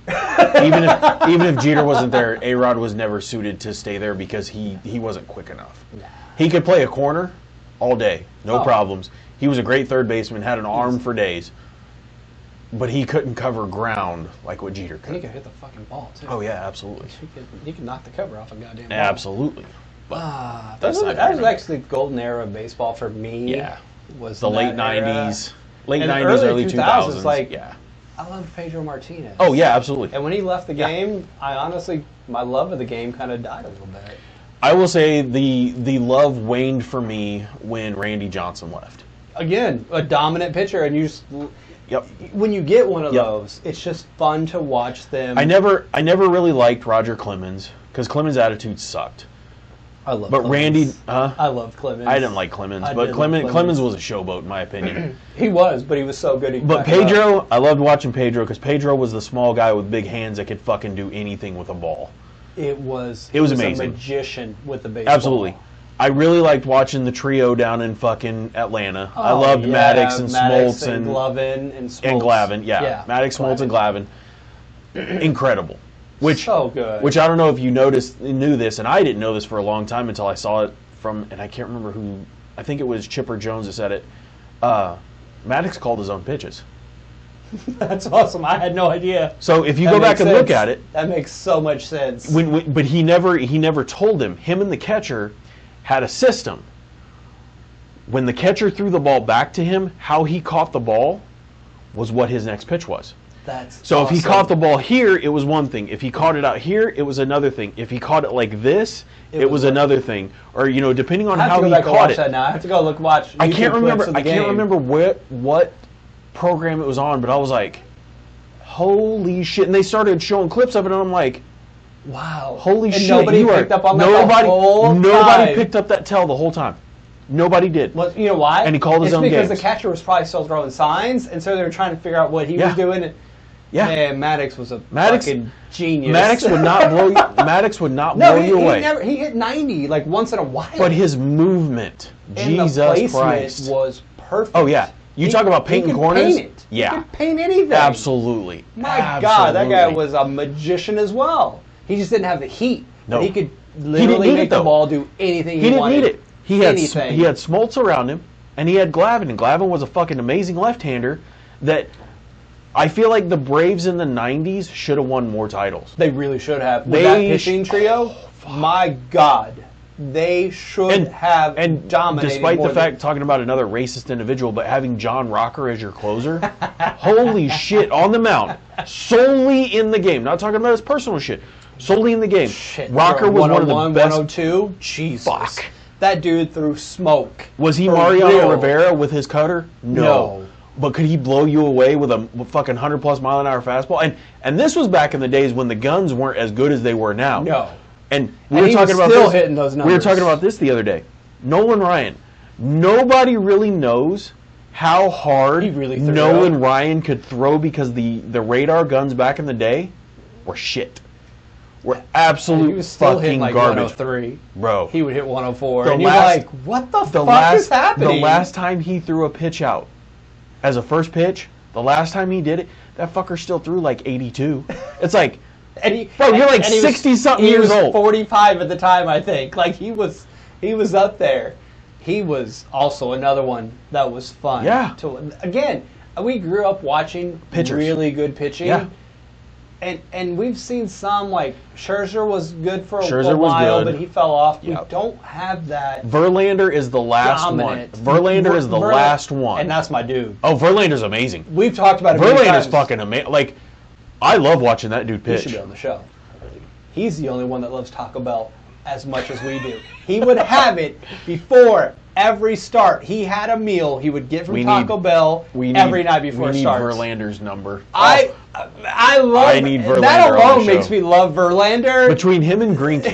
even if Jeter wasn't there, A-Rod was never suited to stay there because he wasn't quick enough. Nah. He could play a corner all day, no Oh. problems. He was a great third baseman, had an arm for days, but he couldn't cover ground like what Jeter And could. he could hit the fucking ball, too. Oh yeah, absolutely, He could knock the cover off a goddamn ball. absolutely. But That That's was, not that was gonna- actually the golden era of baseball for me. Yeah. Was the that late era. '90s, late And the '90s, early 2000s, 2000s. like- yeah. I loved Pedro Martinez. Oh yeah, absolutely. And when he left the game, I honestly, my love of the game kind of died a little bit. I will say the love waned for me when Randy Johnson left. Again, a dominant pitcher, and you just, Yep. when you get one of Yep. those, it's just fun to watch them. I never really liked Roger Clemens because Clemens' attitude sucked. I love But Clemens. Randy, I love Clemens. I didn't like Clemens, I but did love Clemens was a showboat in my opinion. He was, but he was so good. He But backed it up. Pedro, I loved watching Pedro because Pedro was the small guy with big hands that could fucking do anything with a ball. It was amazing. a magician with the baseball. Absolutely. I really liked watching the trio down in fucking Atlanta. I Oh, loved yeah, Maddox and Smoltz and Glavine and Smoltz. and Glavine. Yeah, Maddox, Smoltz, and Glavine. Incredible. Which So good. Which I don't know if you knew this, and I didn't know this for a long time until I saw it from, and I can't remember who. I think it was Chipper Jones that said it. Maddox called his own pitches. That's awesome. I had no idea. So if you That go back makes and sense. look at it, That makes so much sense. but he never told him. Him and the catcher had a system. When the catcher threw the ball back to him, how he caught the ball was what his next pitch was. That's So if he awesome. caught the ball here, it was one thing. If he caught it out here, it was another thing. If he caught it like this, it was another thing. Or depending on I have how to go he back and caught watch it. that now. I have to go watch. I YouTube can't clips remember. of the I can't game. remember what program it was on, but I was like, "Holy shit!" And they started showing clips of it, and I'm like, Wow. "Holy and shit!" Nobody you picked are, up on that nobody, the whole nobody time. picked up that tell the whole time. Nobody did. Well, you know why? And he called his it's own because games. the catcher was probably still throwing signs, and so they were trying to figure out what he Yeah. was doing. And, Yeah. Man, Maddox was a Maddox- fucking genius. Maddox would not blow you. Maddox would not No, blow you he away. never. He hit 90 like once in a while. But his movement, and the Jesus placement Christ! was perfect. Oh yeah, you talk about he painting could corners. Paint it. Yeah, He could paint anything. absolutely. My God, that guy Absolutely. was a magician as well. He just didn't have the heat. No. But he could didn't literally need make it, the though. ball do anything he He didn't wanted. need it. He had anything. Smoltz around him, and he had Glavine, and Glavine was a fucking amazing left-hander. That I feel like the Braves in the '90s should have won more titles. They really should have. With They that pitching trio, my God, they should have And dominated. despite more the than- fact, talking about another racist individual, but having John Rocker as your closer, holy shit, on the mound, solely in the game. Not talking about his personal shit, solely in the game. Shit, Rocker was one of the 101, best. 102. Jesus, Fuck. that dude threw smoke. Was he For Mariano real. Rivera with his cutter? No. But could he blow you away with a fucking 100+ mile an hour fastball? And this was back in the days when the guns weren't as good as they were now. No. And And he was still hitting those We were numbers. talking about this the other day. Nolan Ryan. Nobody really knows how hard He really threw Nolan out. Ryan could throw because the radar guns back in the day were shit. Were absolute He was still fucking hitting like garbage. 103. Bro. He would hit 104. The And you're last- like, what the fuck is happening? The last time he threw a pitch out as a first pitch, the last time he did it, that fucker still threw like 82. It's like, And he, Bro, you're like and he was- 60-something he years was old. 45 at the time, I think. Like he was up there. He was also another one that was fun. Yeah. Again, we grew up watching Pitchers. really good pitching. Yeah. And we've seen some like Scherzer was good for a Scherzer was while, good. but he fell off. Yep. We don't have that Verlander is the last dominant. one. Verlander is the last one. and that's my dude. Oh, Verlander's amazing. We've talked about it. many Verlander's times. fucking amazing. Like, I love watching that dude He pitch. should be on the show. He's the only one that loves Taco Bell as much as we do. He would have it before every start. He had a meal he would get from We Taco need- Bell every night before we it need starts. Verlander's number. I love I need Verlander that on the alone show. makes me love Verlander. Between him and Greinke.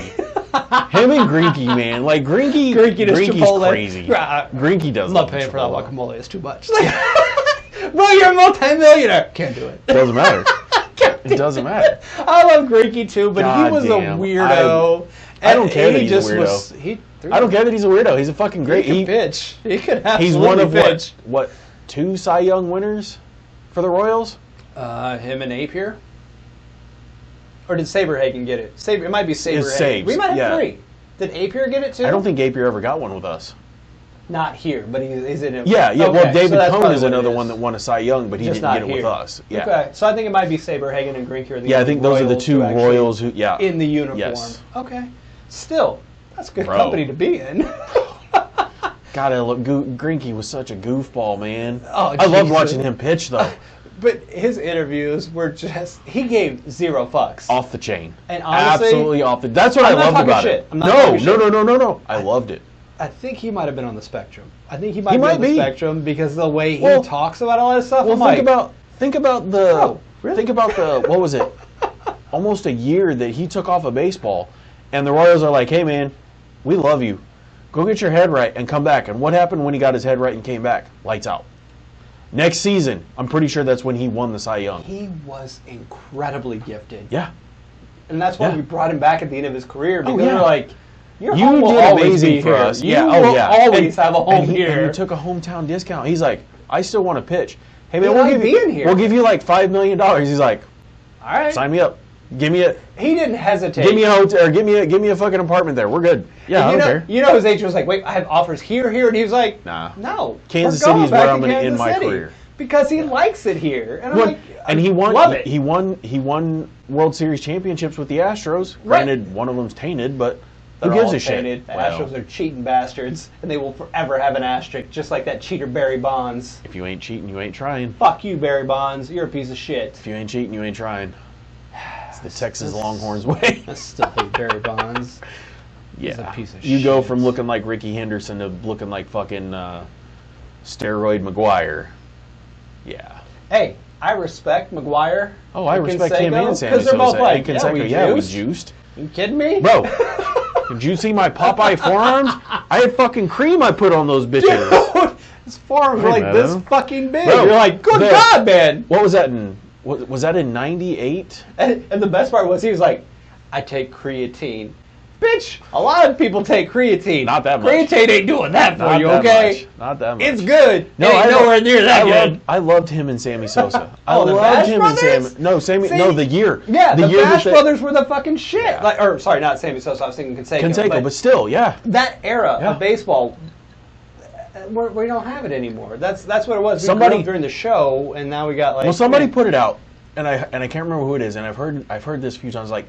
Him and Greinke, man. Like, Greinke's does Chipotle. crazy. Right. Greinke does I'm not love paying for that Chipotle. guacamole. It's too much. Bro, you're a multimillionaire. Can't do it. Doesn't matter. It doesn't matter. I love Greinke too, but he was Goddamn. a weirdo. I don't care And that he he's a just weirdo. was- he threw I don't care that he's a weirdo. He's a fucking great. He can pitch. He could absolutely He's one of pitch. what 2 Cy Young winners for the Royals? Him and Napier? Or did Saberhagen get it? It might be Saberhagen. Sabes, We might have yeah. 3. Did Apier get it too? I don't think Apier ever got one with us. Not here, but he's in it. Yeah. Okay, Well, David so that's Cone probably is what it another is. one that won a Cy Young, but he Just didn't get not it with here. us. Yeah. Okay, so I think it might be Saberhagen and Grinke are the Yeah, I only think those are the Royals 2 who actually- Royals who. Yeah. in the uniform. Yes. Okay. Still, that's good Bro. company to be in. God, Grinke was such a goofball, man. Oh, I loved Jesus. watching him pitch though. But his interviews were just, he gave 0 fucks. Off the chain. And honestly, absolutely off the. That's what I'm I not loved talking about shit. it. I'm not No, talking no, shit. no, no, no, no. I loved it. I think he might have been on the spectrum. I think he might He be might on the be. spectrum because the way he Well- talks about all that stuff. Well, I'm think about the. Bro, really? Think about the. What was it? Almost a year that he took off of baseball, and the Royals are like, "Hey, man, we love you. Go get your head right and come back." And what happened when he got his head right and came back? Lights out. Next season, I'm pretty sure that's when he won the Cy Young. he was incredibly gifted. Yeah. And that's why Yeah. we brought him back at the end of his career because yeah. we're like, your You home will did always amazing be for here. us. You Yeah. will Oh, yeah. always have a home and he here. took a hometown discount. He's like, I still want to pitch. Hey, man, He we'll liked give being you. here. We'll give you like $5 million. He's like, all right. sign me up. Give me a. He didn't hesitate. Give me a hotel, or give me a fucking apartment there. We're good. Yeah, I you don't know, care. you know, his agent was like, "Wait, I have offers here, and he was like, Nah. no, Kansas we're City going is where back I'm to gonna end Kansas my City," career. because he likes it here, and I'm Well, like, and he won. Love it. He won World Series championships with the Astros. Right. Granted, one of them's tainted, but who They're gives all a shit? tainted. The Well, Astros are cheating bastards, and they will forever have an asterisk, just like that cheater Barry Bonds. if you ain't cheating, you ain't trying. Fuck you, Barry Bonds. You're a piece of shit. If you ain't cheating, you ain't trying. It's the Texas Longhorns way. I still hate Barry Bonds. Yeah, a piece of you go shit. from looking like Ricky Henderson to looking like fucking steroid McGuire. Yeah. Hey, I respect McGuire. Oh, I and respect him Canseco, and Sammy 'cause they're both Sosa. like, And Canseco, yeah, we juiced. juiced. You kidding me? Bro, did you see my Popeye forearms? I had fucking cream I put on those bitches. Dude, his forearms were Hey, like this man. fucking big. Bro, You're like, good the- God, man. What was that in? Was that in '98? And the best part was he was like, I take creatine. Bitch, a lot of people take creatine. Not that much. Creatine ain't doing that for Not you, that okay? much. Not that much. It's good. No, it ain't I lo- nowhere near that good. I loved him and Sammy Sosa. I Oh, the loved Bash him Brothers? and Sammy. No, Sammy. See? No, the year. Yeah, the year Bash that Brothers were the fucking shit. Yeah. Like, or sorry, not Sammy Sosa. I was thinking Canseco. Canseco, but still, yeah. that era Yeah. of baseball, we don't have it anymore. That's what it was. We Somebody- grew up during the show, and now we got like. Well, somebody put it out, and I can't remember who it is, and I've heard this a few times. Like,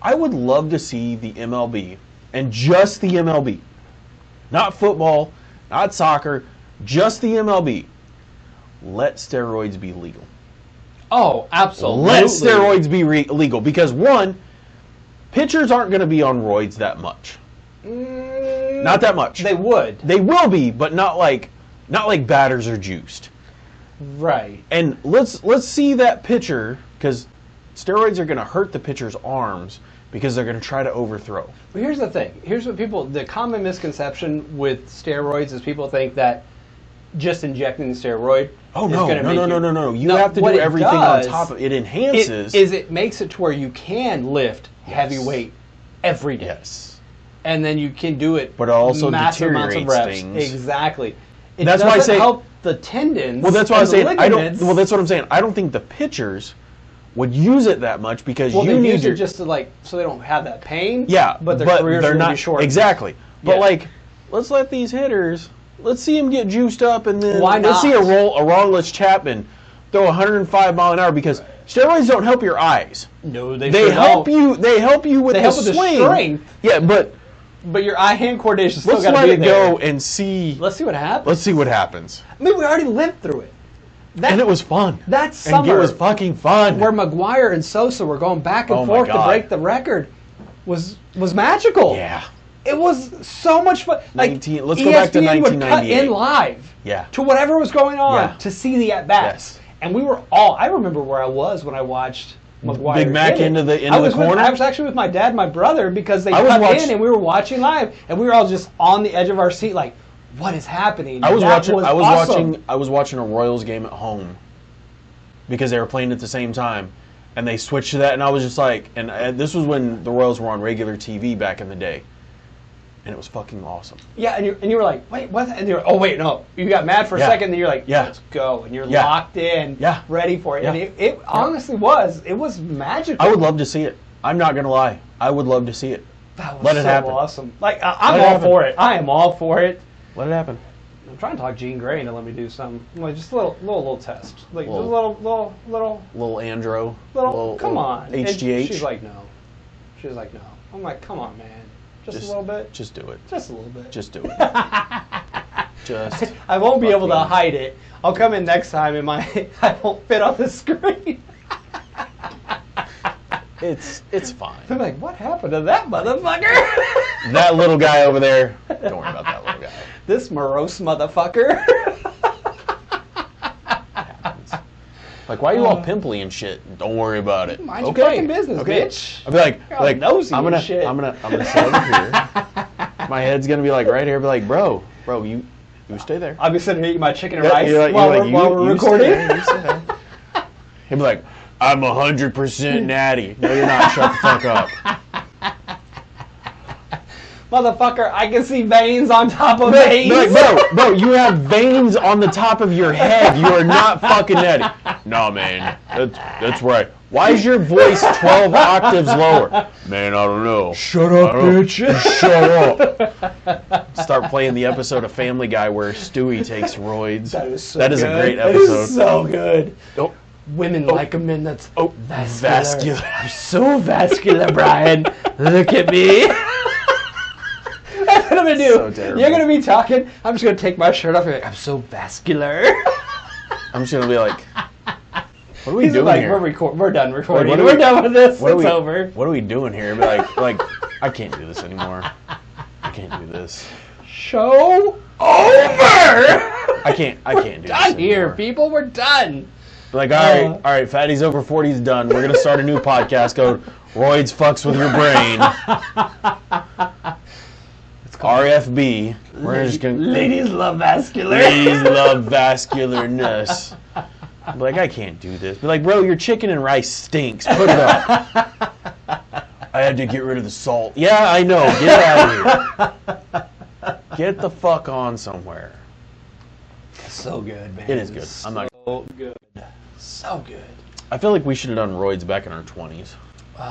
I would love to see the MLB, and just the MLB, not football, not soccer, just the MLB. Let steroids be legal. Oh, absolutely. Let steroids be legal because one, pitchers aren't going to be on roids that much. Not that much. They would. They will be, but not like batters are juiced. Right. And let's see that pitcher, because steroids are going to hurt the pitcher's arms because they're going to try to overthrow. But here's the thing. Here's what the common misconception with steroids is people think that just injecting the steroid Oh is no, going to no, make no, no, you- no, no! You No, have to what do it everything does on top of it. Enhances. It makes it to where you can lift Yes. heavy weight every day. Yes. And then you can do it But it also massive amounts of deteriorates reps. things. Exactly. It That's why I doesn't say- help the tendons. Well, that's why I'm and saying I don't. ligaments. Well, that's what I'm saying. I don't think the pitchers would use it that much because Well, you they need use your it just to like so they don't have that pain. yeah, but their careers they're will not be short. exactly. But Yeah. like, let's let these hitters. Let's see them get juiced up, and then Why let's see not? a Aroldis Chapman throw 105 mile an hour because steroids don't help your eyes. No, they They sure help don't. you. They help you with They the help with the swing. strength. Yeah, but But your eye-hand coordination still let's got to let be it there. go and see. Let's see what happens. Let's see what happens. I mean, we already lived through it. That, And it was fun. that And summer it was fucking fun. where McGuire and Sosa were going back and Oh my forth to God. break the record was magical. Yeah. It was so much fun. Like 19 let's go back to ESPN would cut 1998. in live Yeah. to whatever was going on Yeah. to see the at-bats. Yes. And we were all, I remember where I was when I watched McGuire Big Mac hit it. into the I was with- corner? I was actually with my dad and my brother because they I was cut watch- in and we were watching live and we were all just on the edge of our seat like, what is happening? I was That watching. I was awesome. watching a Royals game at home because they were playing at the same time, and they switched to that, and I was just like, and this was when the Royals were on regular TV back in the day, and it was fucking awesome. Yeah, and you were like, wait, what? And you're, oh wait, no. You got mad for a Yeah. second, and then you're like, Yeah. let's go, and you're Yeah. locked in, Yeah. ready for it. Yeah. And it honestly was. It was magical. I would love to see it. I'm not gonna lie. I would love to see it. That was Let it so happen. awesome. Like I'm Let it all happen. for it. I am all for it. Let it happen. I'm trying to talk Jean Grey into let me do some, like just a little test, like just a Little- little. Little Andro. Come on. And HGH. she's like, no. She's like, no. I'm like, come on, man. Just a little bit. Just do it. Just a little bit. Just do it. Just. I won't be able to fucking- hide it. I'll come in next time and I won't fit on the screen. It's fine. They're like, what happened to that motherfucker? That little guy over there. Don't worry about that little guy. This morose motherfucker. Like, why are you all pimply and shit? Don't worry about it. Mind your fucking business, bitch. I'll be like, You're all nosy I'm and gonna shit. sit over here. My head's gonna be like right here. Be like, bro, you stay there. I'll be sitting here eating my chicken and Yeah, rice you're like- while you're like, we're you recording. stay there, you stay there. He'll be like, I'm 100% natty. No, you're not. Shut the fuck up. Motherfucker, I can see veins on top of Be veins. like, bro, you have veins on the top of your head. You are not fucking natty. No, man, that's right. Why is your voice 12 octaves lower? Man, I don't know. Shut up, bitch. Shut up. Start playing the episode of Family Guy where Stewie takes roids. That is so That is good. a great That episode. is so good. Oh, Women like a man that's vascular. You're so vascular, Brian. Look at me. That's what I'm gonna do. So terrible. You're gonna be talking. I'm just gonna take my shirt off. You're like, I'm so vascular. I'm just gonna be like, what are we He's doing like, here? we're done recording. what are We're we- done with this. What are It's we- over. What are we doing here? Be like, I can't do this anymore. I can't do this. Show over. I can't do this Done here, anymore. people. We're done. Like, all right, Fatty's over 40's done. We're gonna start a new podcast called Roids Fucks with Your Brain. RFB. We're just gonna. Ladies love vascular. Ladies love vascularness. I'm like, I can't do this. Be like, bro, your chicken and rice stinks. Put it up. I had to get rid of the salt. Yeah, I know. Get out of here. Get the fuck on somewhere. So good, man. It is good. I'm not. So good. So good. I feel like we should have done roids back in our 20s.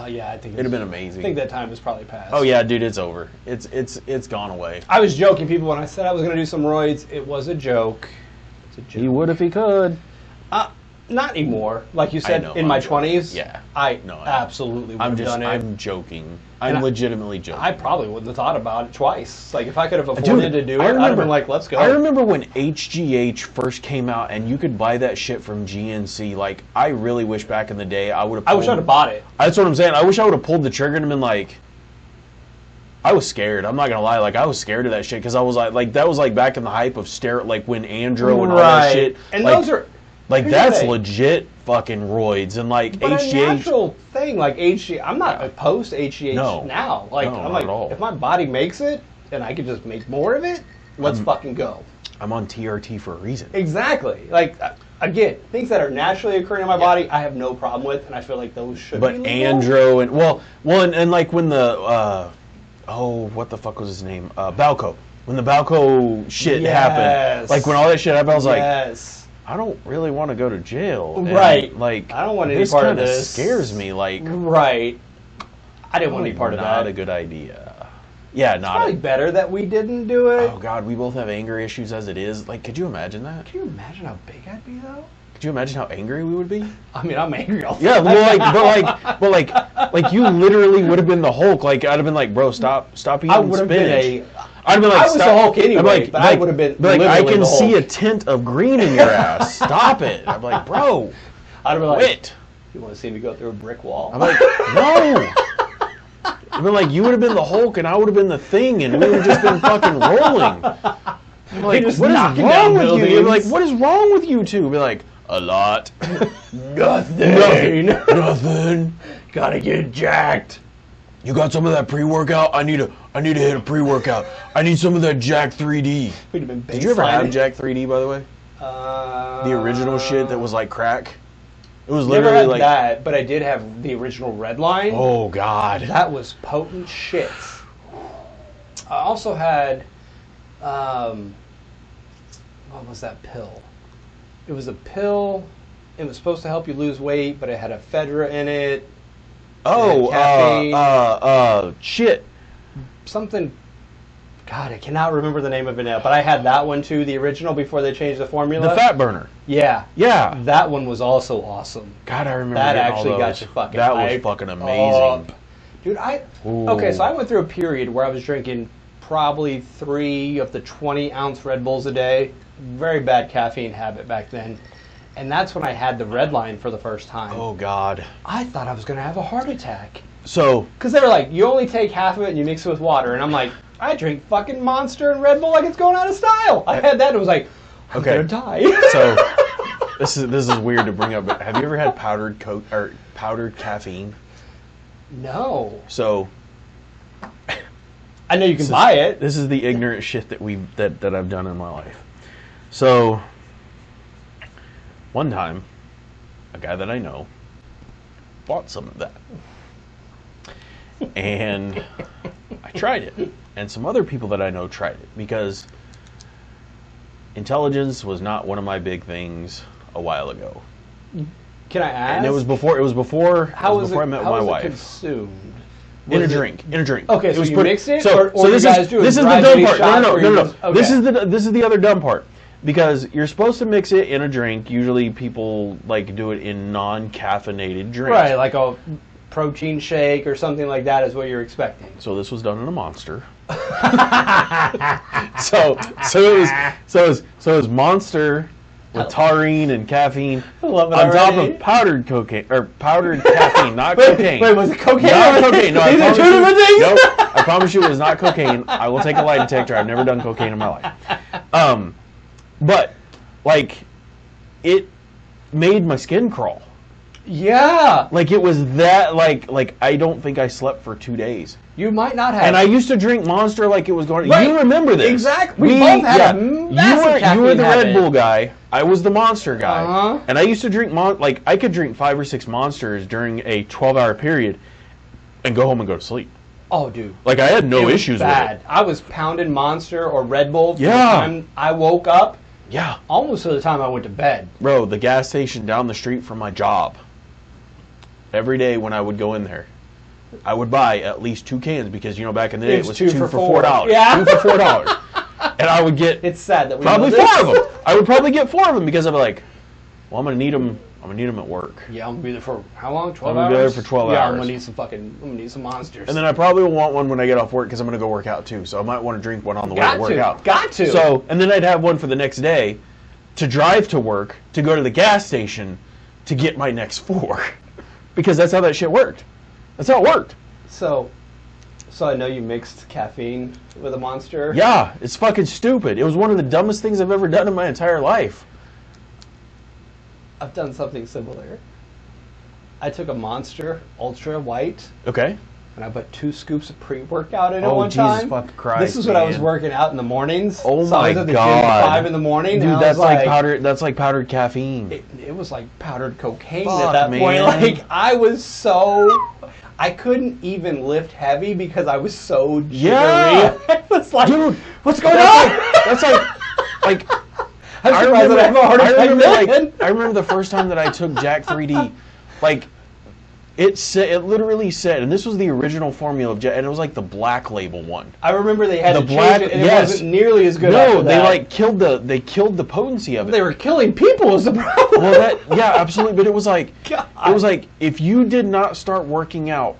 Yeah, I think It'd have been amazing. I think that time has probably passed. Oh yeah, dude, it's over. It's gone away. I was joking, people, when I said I was going to do some roids. It was a joke. It's a joke. He would if he could. Not anymore. Like you said, know, in I'm my joking. 20s, Yeah. I No, I know. absolutely would have done it. I'm joking. And I'm legitimately joking. I probably wouldn't have thought about it twice. Like, if I could have afforded to do it, I'd have been like, let's go. I remember when HGH first came out and you could buy that shit from GNC. Like, I really wish back in the day I would have. I wish I'd have bought it. That's what I'm saying. I wish I would have pulled the trigger and been like, I was scared. I'm not gonna lie. Like, I was scared of that shit because I was like that was like back in the hype of like when Andro and all that shit. And like, those are like here's the that's thing. legit fucking roids and like But a HGH. natural thing like HGH. I'm not opposed to HGH No. now. Like, No, I'm not like, at all. if my body makes it and I can just make more of it, let's fucking go. I'm on TRT for a reason. Exactly. Like, again, things that are naturally occurring in my body, I have no problem with, and I feel like those should But be legal. Andro and and like when the what the fuck was his name? Balco. When the Balco shit happened, Yes. like when all that shit happened, I was like, yes. I don't really want to go to jail. And, Right. like, I don't want any this part of kinda this. scares me. Like, Right. I didn't want any part of not that. a good idea. Yeah, not. Probably better that we didn't do it. Oh God, we both have anger issues as it is. Like, could you imagine that? Can you imagine how big I'd be, though? Could you imagine how angry we would be? I mean, I'm angry all the Yeah, time. like you literally would have been the Hulk. Like, I'd have been like, bro, stop eating I would have spinach. been I'd be like, I was stop. the Hulk anyway, I'm like, but I would have been like, I literally can the see Hulk. a tint of green in your ass. Stop it. I'm like, bro, I'd have been like, quit. you want to see me go through a brick wall? I'm like, no. I'd be like, you would have been the Hulk and I would have been the Thing, and we would have just been fucking rolling. I'm like, just what is knocking wrong down with you? You'd be like, buildings. what is wrong with you two? Be like, a lot. Nothing. Nothing. Gotta get jacked. You got some of that pre-workout? I need to hit a pre-workout. I need some of that Jack 3D. We'd have been Did you ever have baselining. Jack 3D, by the way? The original shit that was like crack? It was Never literally had like, that, but I did have the original Red Line. oh God. That was potent shit. I also had, what was that pill? It was a pill. It was supposed to help you lose weight, but it had ephedra in it. Oh, caffeine. shit. Something. God, I cannot remember the name of it now. But I had that one too, the original, before they changed the formula. The fat burner. Yeah. Yeah. That one was also awesome. God, I remember That getting actually all got those. you fucking That was hyped fucking amazing. up. Dude, Ooh. okay, so I went through a period where I was drinking probably 3 of the 20-ounce Red Bulls a day. Very bad caffeine habit back then. And that's when I had the red line for the first time. Oh, God. I thought I was going to have a heart attack. So, Because they were like, you only take half of it and you mix it with water. And I'm like, I drink fucking Monster and Red Bull like it's going out of style. I had that and it was like, I'm Okay. going to die. so this is weird to bring up, but have you ever had powdered coke or powdered caffeine? No. So, I know you can buy it. this is the ignorant shit that I've done in my life. So, one time, a guy that I know bought some of that. And I tried it. And some other people that I know tried it because intelligence was not one of my big things a while ago. Can I ask? And it was before how was before it, I met how my was wife. it consumed? In a Was it- drink. Okay, so was you pretty- mix it, So or you this guys is do a this is the dry dumb mini part. shot No. where you just- okay. This is the other dumb part because you're supposed to mix it in a drink. Usually people like do it in non-caffeinated drinks. Right, like a protein shake or something like that is what you're expecting. So this was done in a Monster. so it was Monster with taurine and caffeine I love it on top already. of powdered cocaine or powdered caffeine, not cocaine. Wait, was it cocaine? Not cocaine. No, I These are promise two you. different things? Nope. I promise you, it was not cocaine. I will take a lie detector. I've never done cocaine in my life. But like, it made my skin crawl. Yeah. Like it was that like I don't think I slept for 2 days. You might not have. And I used to drink Monster like it was going. Right. You remember this? Exactly. We both had a massive you were caffeine the Red habit. Bull guy. I was the Monster guy. Uh-huh. And I used to drink like I could drink 5 or 6 Monsters during a 12-hour period, and go home and go to sleep. Oh, dude. Like I had no It was issues bad. with it. I was pounding Monster or Red Bull from Yeah. the time I woke up Yeah, almost to the time I went to bed. bro. The gas station down the street from my job. Every day when I would go in there, I would buy at least 2 cans because back in the day it It's was 2 2 for for $4. $4. Yeah. 2 for $4. And I would get It's sad that we probably know 4 this. of them. I would probably get 4 of them because I'd be like, well, I'm gonna need them at work. Yeah, I'm gonna be there for how long? 12 I'm hours? gonna be there for 12 Yeah, hours. I'm gonna need some Monsters. And then I probably will want one when I get off work because I'm gonna go work out too. So I might want to drink one on the way to work out. Got to. So, and then I'd have one for the next day to drive to work, to go to the gas station to get my next 4. Because that's how that shit worked. That's how it worked. So I know you mixed caffeine with a Monster. Yeah, it's fucking stupid. It was one of the dumbest things I've ever done in my entire life. I've done something similar. I took a Monster Ultra White Okay. and I put 2 scoops of pre-workout in it Oh, one Jesus time. fucking Christ, This is when I was man. working out in the mornings. Oh so I my was at the God. gym at 5 in the morning. Dude, and I that's was like powdered. That's like powdered caffeine. It was like powdered cocaine Fuck, at that point. man. Like I was so, I couldn't even lift heavy because I was so jittery. Yeah. I was like, Dude, what's going on? That's like I'm surprised that I have a heart attack then. I remember the first time that I took Jack 3D, like it literally said, and this was the original formula of Jack, and it was like the black label one. I rember they had The to black- change it, and yes. it wasn't nearly as good. No, after they that. like killed the potency of it. They were killing people. Was the problem? Well, yeah, absolutely. But it was like God. if you did not start working out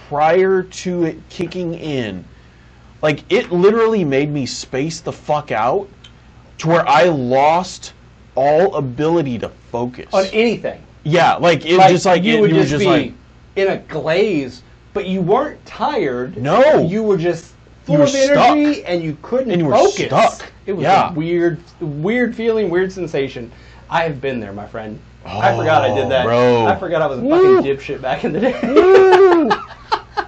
prior to it kicking in, like it literally made me space the fuck out to where I lost all ability to focus on anything. Yeah, like it just like you it, would you were just just be like in a glaze, but you weren't tired. No. you were just full You were of energy, and you couldn't And you were focus. stuck. It was Yeah. a weird feeling, weird sensation. I have been there, my friend. I forgot I did that. bro. I forgot I was a Woo. fucking dipshit back in the day.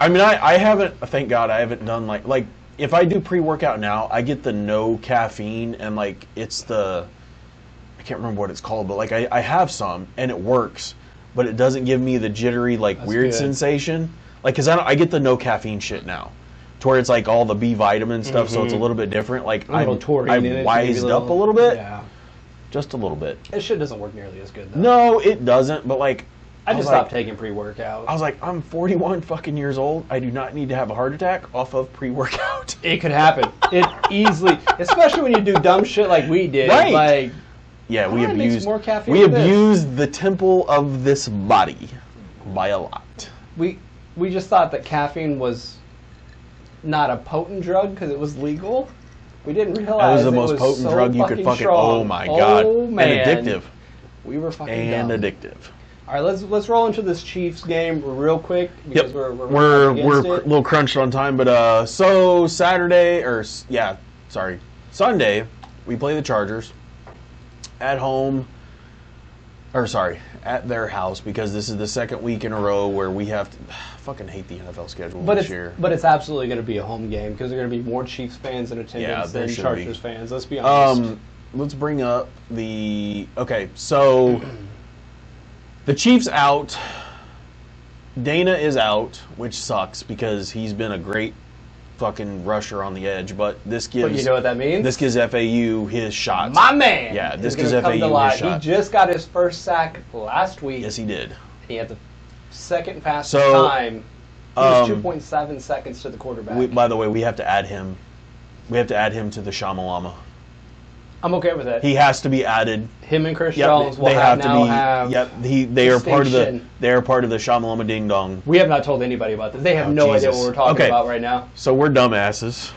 I mean, I haven't. Thank God, I haven't done like if I do pre-workout now, I get the no caffeine and like it's the I can't remember what it's called, but like I have some and it works, but it doesn't give me the jittery like That's weird good. sensation. Like, cause I get the no caffeine shit now, to where it's like all the B vitamin stuff, so it's a little bit different. Like little taurine in it, I've maybe wised up a little bit, Yeah. just a little bit. This shit doesn't work nearly as good, though. No, it doesn't. But like, I just was stopped like, taking pre-workout. I was like, I'm 41 fucking years old. I do not need to have a heart attack off of pre-workout. It could happen. It easily, especially when you do dumb shit like we did. Right. Like, Yeah, we Why mix abused. more caffeine We with this? abused the temple of this body by a lot. we just thought that caffeine was not a potent drug because it was legal. We didn't realize That was the it most was potent so drug you could fucking. strong. Oh my god! Oh, man. And addictive. We were fucking And dumb. addictive. All right, let's roll into this Chiefs game real quick because Yep. we're We're against a it. little crunched on time, but so Sunday we play the Chargers at home. Or sorry, at their house, because this is the second week in a row where we have to. Fucking hate the NFL schedule But this it's year. absolutely going to be a home game because there are going to be more Chiefs fans in attendance there than should Chargers be. fans. Let's be honest. Let's bring up so the Chiefs out. Dana is out, which sucks because he's been a great fucking rusher on the edge. But this gives But you know what that means? this gives FAU his shot. My man. Yeah, this is gives gonna come to FAU his light. shot. He just got his first sack last week. Yes, he did. He had the second fastest So, time. He was um, 2.7 seconds to the quarterback. By the way, we have to add him. We have to add him to the Shamalama. I'm okay with that. He has to be added. Him and Chris Yep, Jones will they have now to be. have. Yep, they are part of the. distinction. They are part of the Shamalama Ding Dong. We have not told anybody about this. They have Oh, no idea Jesus. what we're talking Okay. about right now. So we're dumbasses,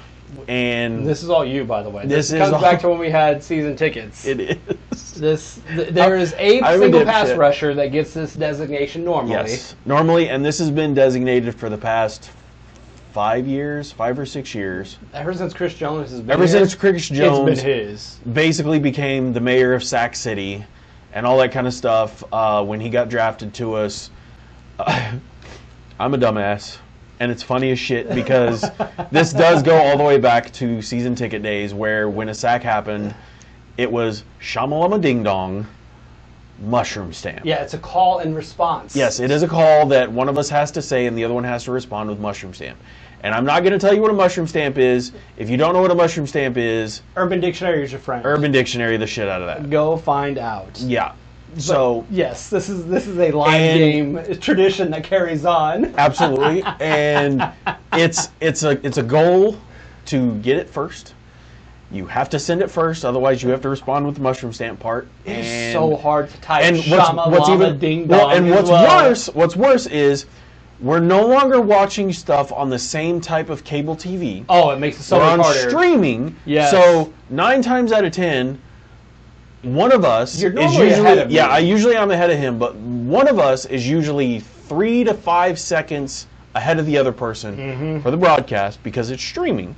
and This is all you, by the way. This This is comes all- back to when we had season tickets. it is. There is a I'm a single pass dipshit. rusher that gets this designation normally. Yes, normally, and this has been designated for the past 5 or 6 years. Ever since Chris Jones has been Ever here, since Chris Jones it's been his. basically became the mayor of Sac City and all that kind of stuff when he got drafted to us. I'm a dumbass, and it's funny as shit because this does go all the way back to season ticket days where when a sack happened, it was Shamalama Ding Dong, mushroom stamp. Yeah, it's a call and response. Yes, it is a call that one of us has to say and the other one has to respond with mushroom stamp. And I'm not going to tell you what a mushroom stamp is. If you don't know what a mushroom stamp is, Urban Dictionary is your friend. Urban Dictionary the shit out of that. Go find out. Yeah. So Yes, this is a live And- game tradition that carries on. absolutely, and it's a goal to get it first. You have to send it first, otherwise you have to respond with the mushroom stamp part. It's so hard to type. And what's even ding well, dong. and as well. what's worse is we're no longer watching stuff on the same type of cable TV. Oh, it makes it so We're much on harder. streaming. Yes. So 9 times out of 10, one of us You're is normally usually ahead of me. I usually am ahead of him, but one of us is usually 3 to 5 seconds ahead of the other person Mm-hmm. for the broadcast because it's streaming.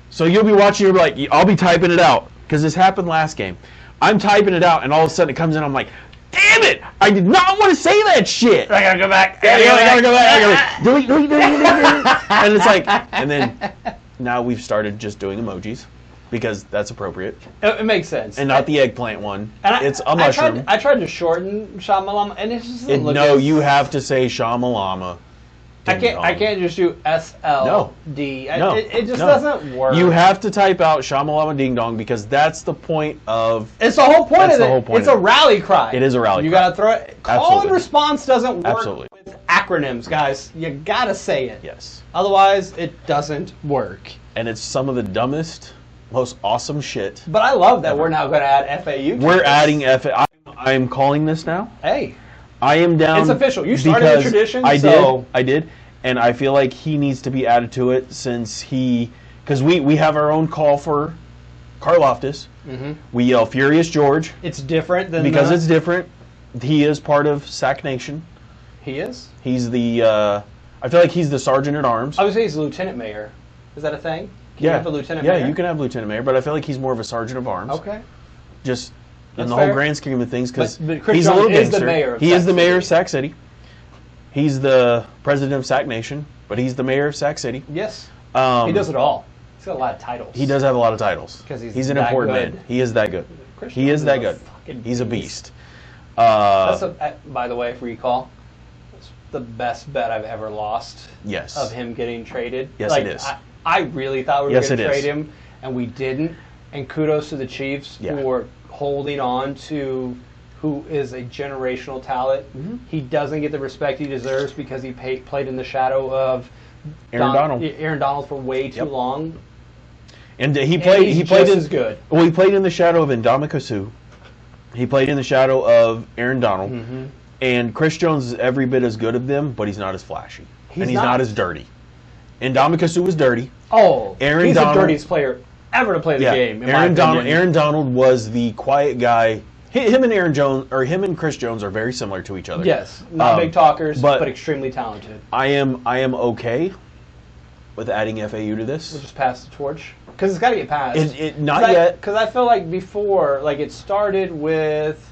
So you'll be watching, you'll be like, I'll be typing it out because this happened last game. I'm typing it out, and all of a sudden it comes in. I'm like, damn it! I did not want to say that shit. I gotta go back. I gotta go back. Delete. And it's like, and then now we've started just doing emojis because that's appropriate, It makes sense. and not the eggplant one. And It's a mushroom. I tried to shorten Shamalama, and it just doesn't look No, as- you have to say Shamalama. I can't just do SLD. No, It just no. doesn't work. You have to type out Shamalama Ding Dong because that's the point of. It's the whole point That's of the it. whole point It's of a it. rally cry. It is a rally You cry. gotta throw it. Call Absolutely. and response doesn't work Absolutely. with acronyms, guys. You gotta say it. Yes, Otherwise, it doesn't work. and it's some of the dumbest, most awesome shit. But I love that we're now going to add FAU. to We're this. adding I'm calling this now. Hey, I am down. It's official. You started the because tradition, I so- did, and I feel like he needs to be added to it since because we have our own call for Karloftis. Mm-hmm. We yell Furious George it's different than because the, it's different. He is part of Sac Nation. he is. He's the. I feel like he's the sergeant at arms. I would say he's a lieutenant mayor. Is that a thing? Can you have a lieutenant yeah, mayor? you can have lieutenant mayor, but I feel like he's more of a sergeant of arms. Okay. Just in That's the fair. whole grand scheme of things, because But Chris he's a Jones little is the gangster. mayor of He Sac is the mayor of City. Sac City. He's the president of Sac Nation, but he's the mayor of Sac City. Yes. Um, He does it all. He's got a lot of titles. He does have a lot of titles. 'Cause he's an that important good. man. He is that good. Chris He Jones is that a good. fucking He's a beast. That's by the way, if we recall, the best bet I've ever lost. Yes. Of him getting traded. Yes, like, it is. I really thought we were Yes, going to it trade is. him, and we didn't. And kudos to the Chiefs Yeah. for holding on to who is a generational talent. Mm-hmm. He doesn't get the respect he deserves because he played in the shadow of Aaron Donald. Aaron Donald for way too Yep. long. And he And played. he's He played just in, as good. Well, he played in the shadow of Ndamukong Suh. He played in the shadow of Aaron Donald. Mm-hmm. And Chris Jones is every bit as good of them, but he's not as flashy. He's and he's not. not as dirty. Ndamukong Suh was dirty. Oh, Aaron he's Donald- the dirtiest player ever to play the game. In my Aaron Donald. opinion. Aaron Donald was the quiet guy. Him and Aaron Jones, or him and Chris Jones, are very similar to each other. Yes, not big talkers, but- but extremely talented. I am okay with adding FAU to this. We'll just pass the torch because it's got to get passed. Not yet. Because I feel like before, like it started with,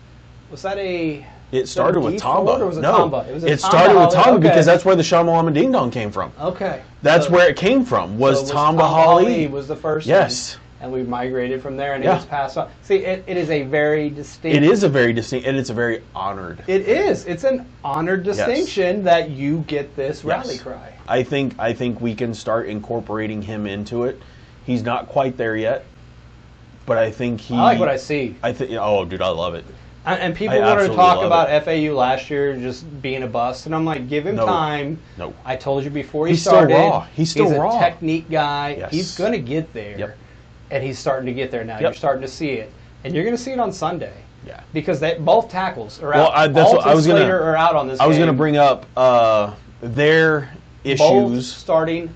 was that a? It started with D Tamba. Ford or was it no, Tamba? It was a it Tamba started with Holly? Tamba Okay. because that's where the Shamalama Ding Dong came from. Okay. That's So- where it came from. Was so Tamba Holly? was the first Yes. one. And we migrated from there, and Yeah. it was passed on. See, it is a very distinct. It is a very distinct, and it's a very honored. It is. It's an honored distinction that you get this rally Yes. cry. I think we can start incorporating him into it. He's not quite there yet, but I think he. I like what I see. I think. Oh, dude, I love it. And people I wanted to absolutely talk love about it. FAU last year just being a bust, and I'm like, give him No. time. No. I told you before he He's still started. raw. He's still a raw. technique guy. Yes. He's gonna get there. Yep. And he's starting to get there now. Yep. You're starting to see it, and you're gonna see it on Sunday. Yeah. Because both tackles are Well, out. that's Alt what I and was gonna- Slater are out on this. I was going to game. bring up their both issues. starting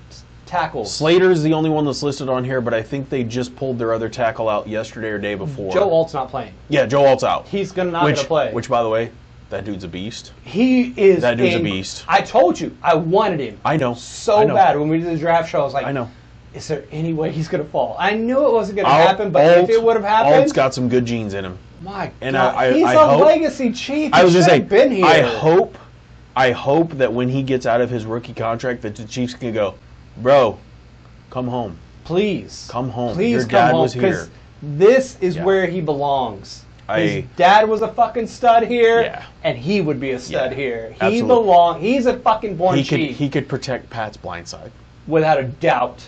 tackles. Slater's the only one that's listed on here, but I think they just pulled their other tackle out yesterday or day before. Joe Alt's not playing. Yeah, Joe Alt's out. He's not going to play. Which, by the way, that dude's a beast. He is. That dude's a beast. I told you, I wanted him. I know. So I know. bad when we did the draft show. I was like, I know. is there any way he's going to fall? I knew it wasn't going to Alt- happen, but if it would have happened, Alt's got some good genes in him. my and God, I he's a hope- legacy chief. I was He just should saying, have been here. I hope that when he gets out of his rookie contract, that the Chiefs can go, bro, come home. Please Come home. Please Your come dad home, was here. 'cause this is Yeah. where he belongs. His I- dad was a fucking stud here, Yeah. and he would be a stud Yeah, here. He absolutely. He's a fucking born He chief. could protect Pat's blind side. Without a doubt.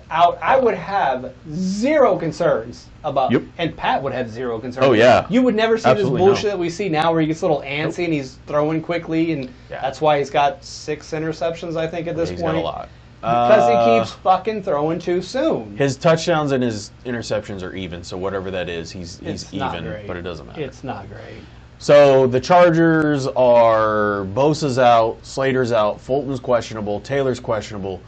I would have zero concerns about, Yep. and Pat would have zero concerns. Oh, yeah. You would never see Absolutely this bullshit no. that we see now where he gets a little antsy and he's throwing quickly, and Yeah. that's why he's got 6 interceptions, I think, at this He's point. got a lot. Because he keeps fucking throwing too soon. His touchdowns and his interceptions are even, so whatever that is, he's It's not even, great. but it doesn't matter. It's not great. So the Chargers are Bosa's out, Slater's out, Fulton's questionable, Taylor's questionable.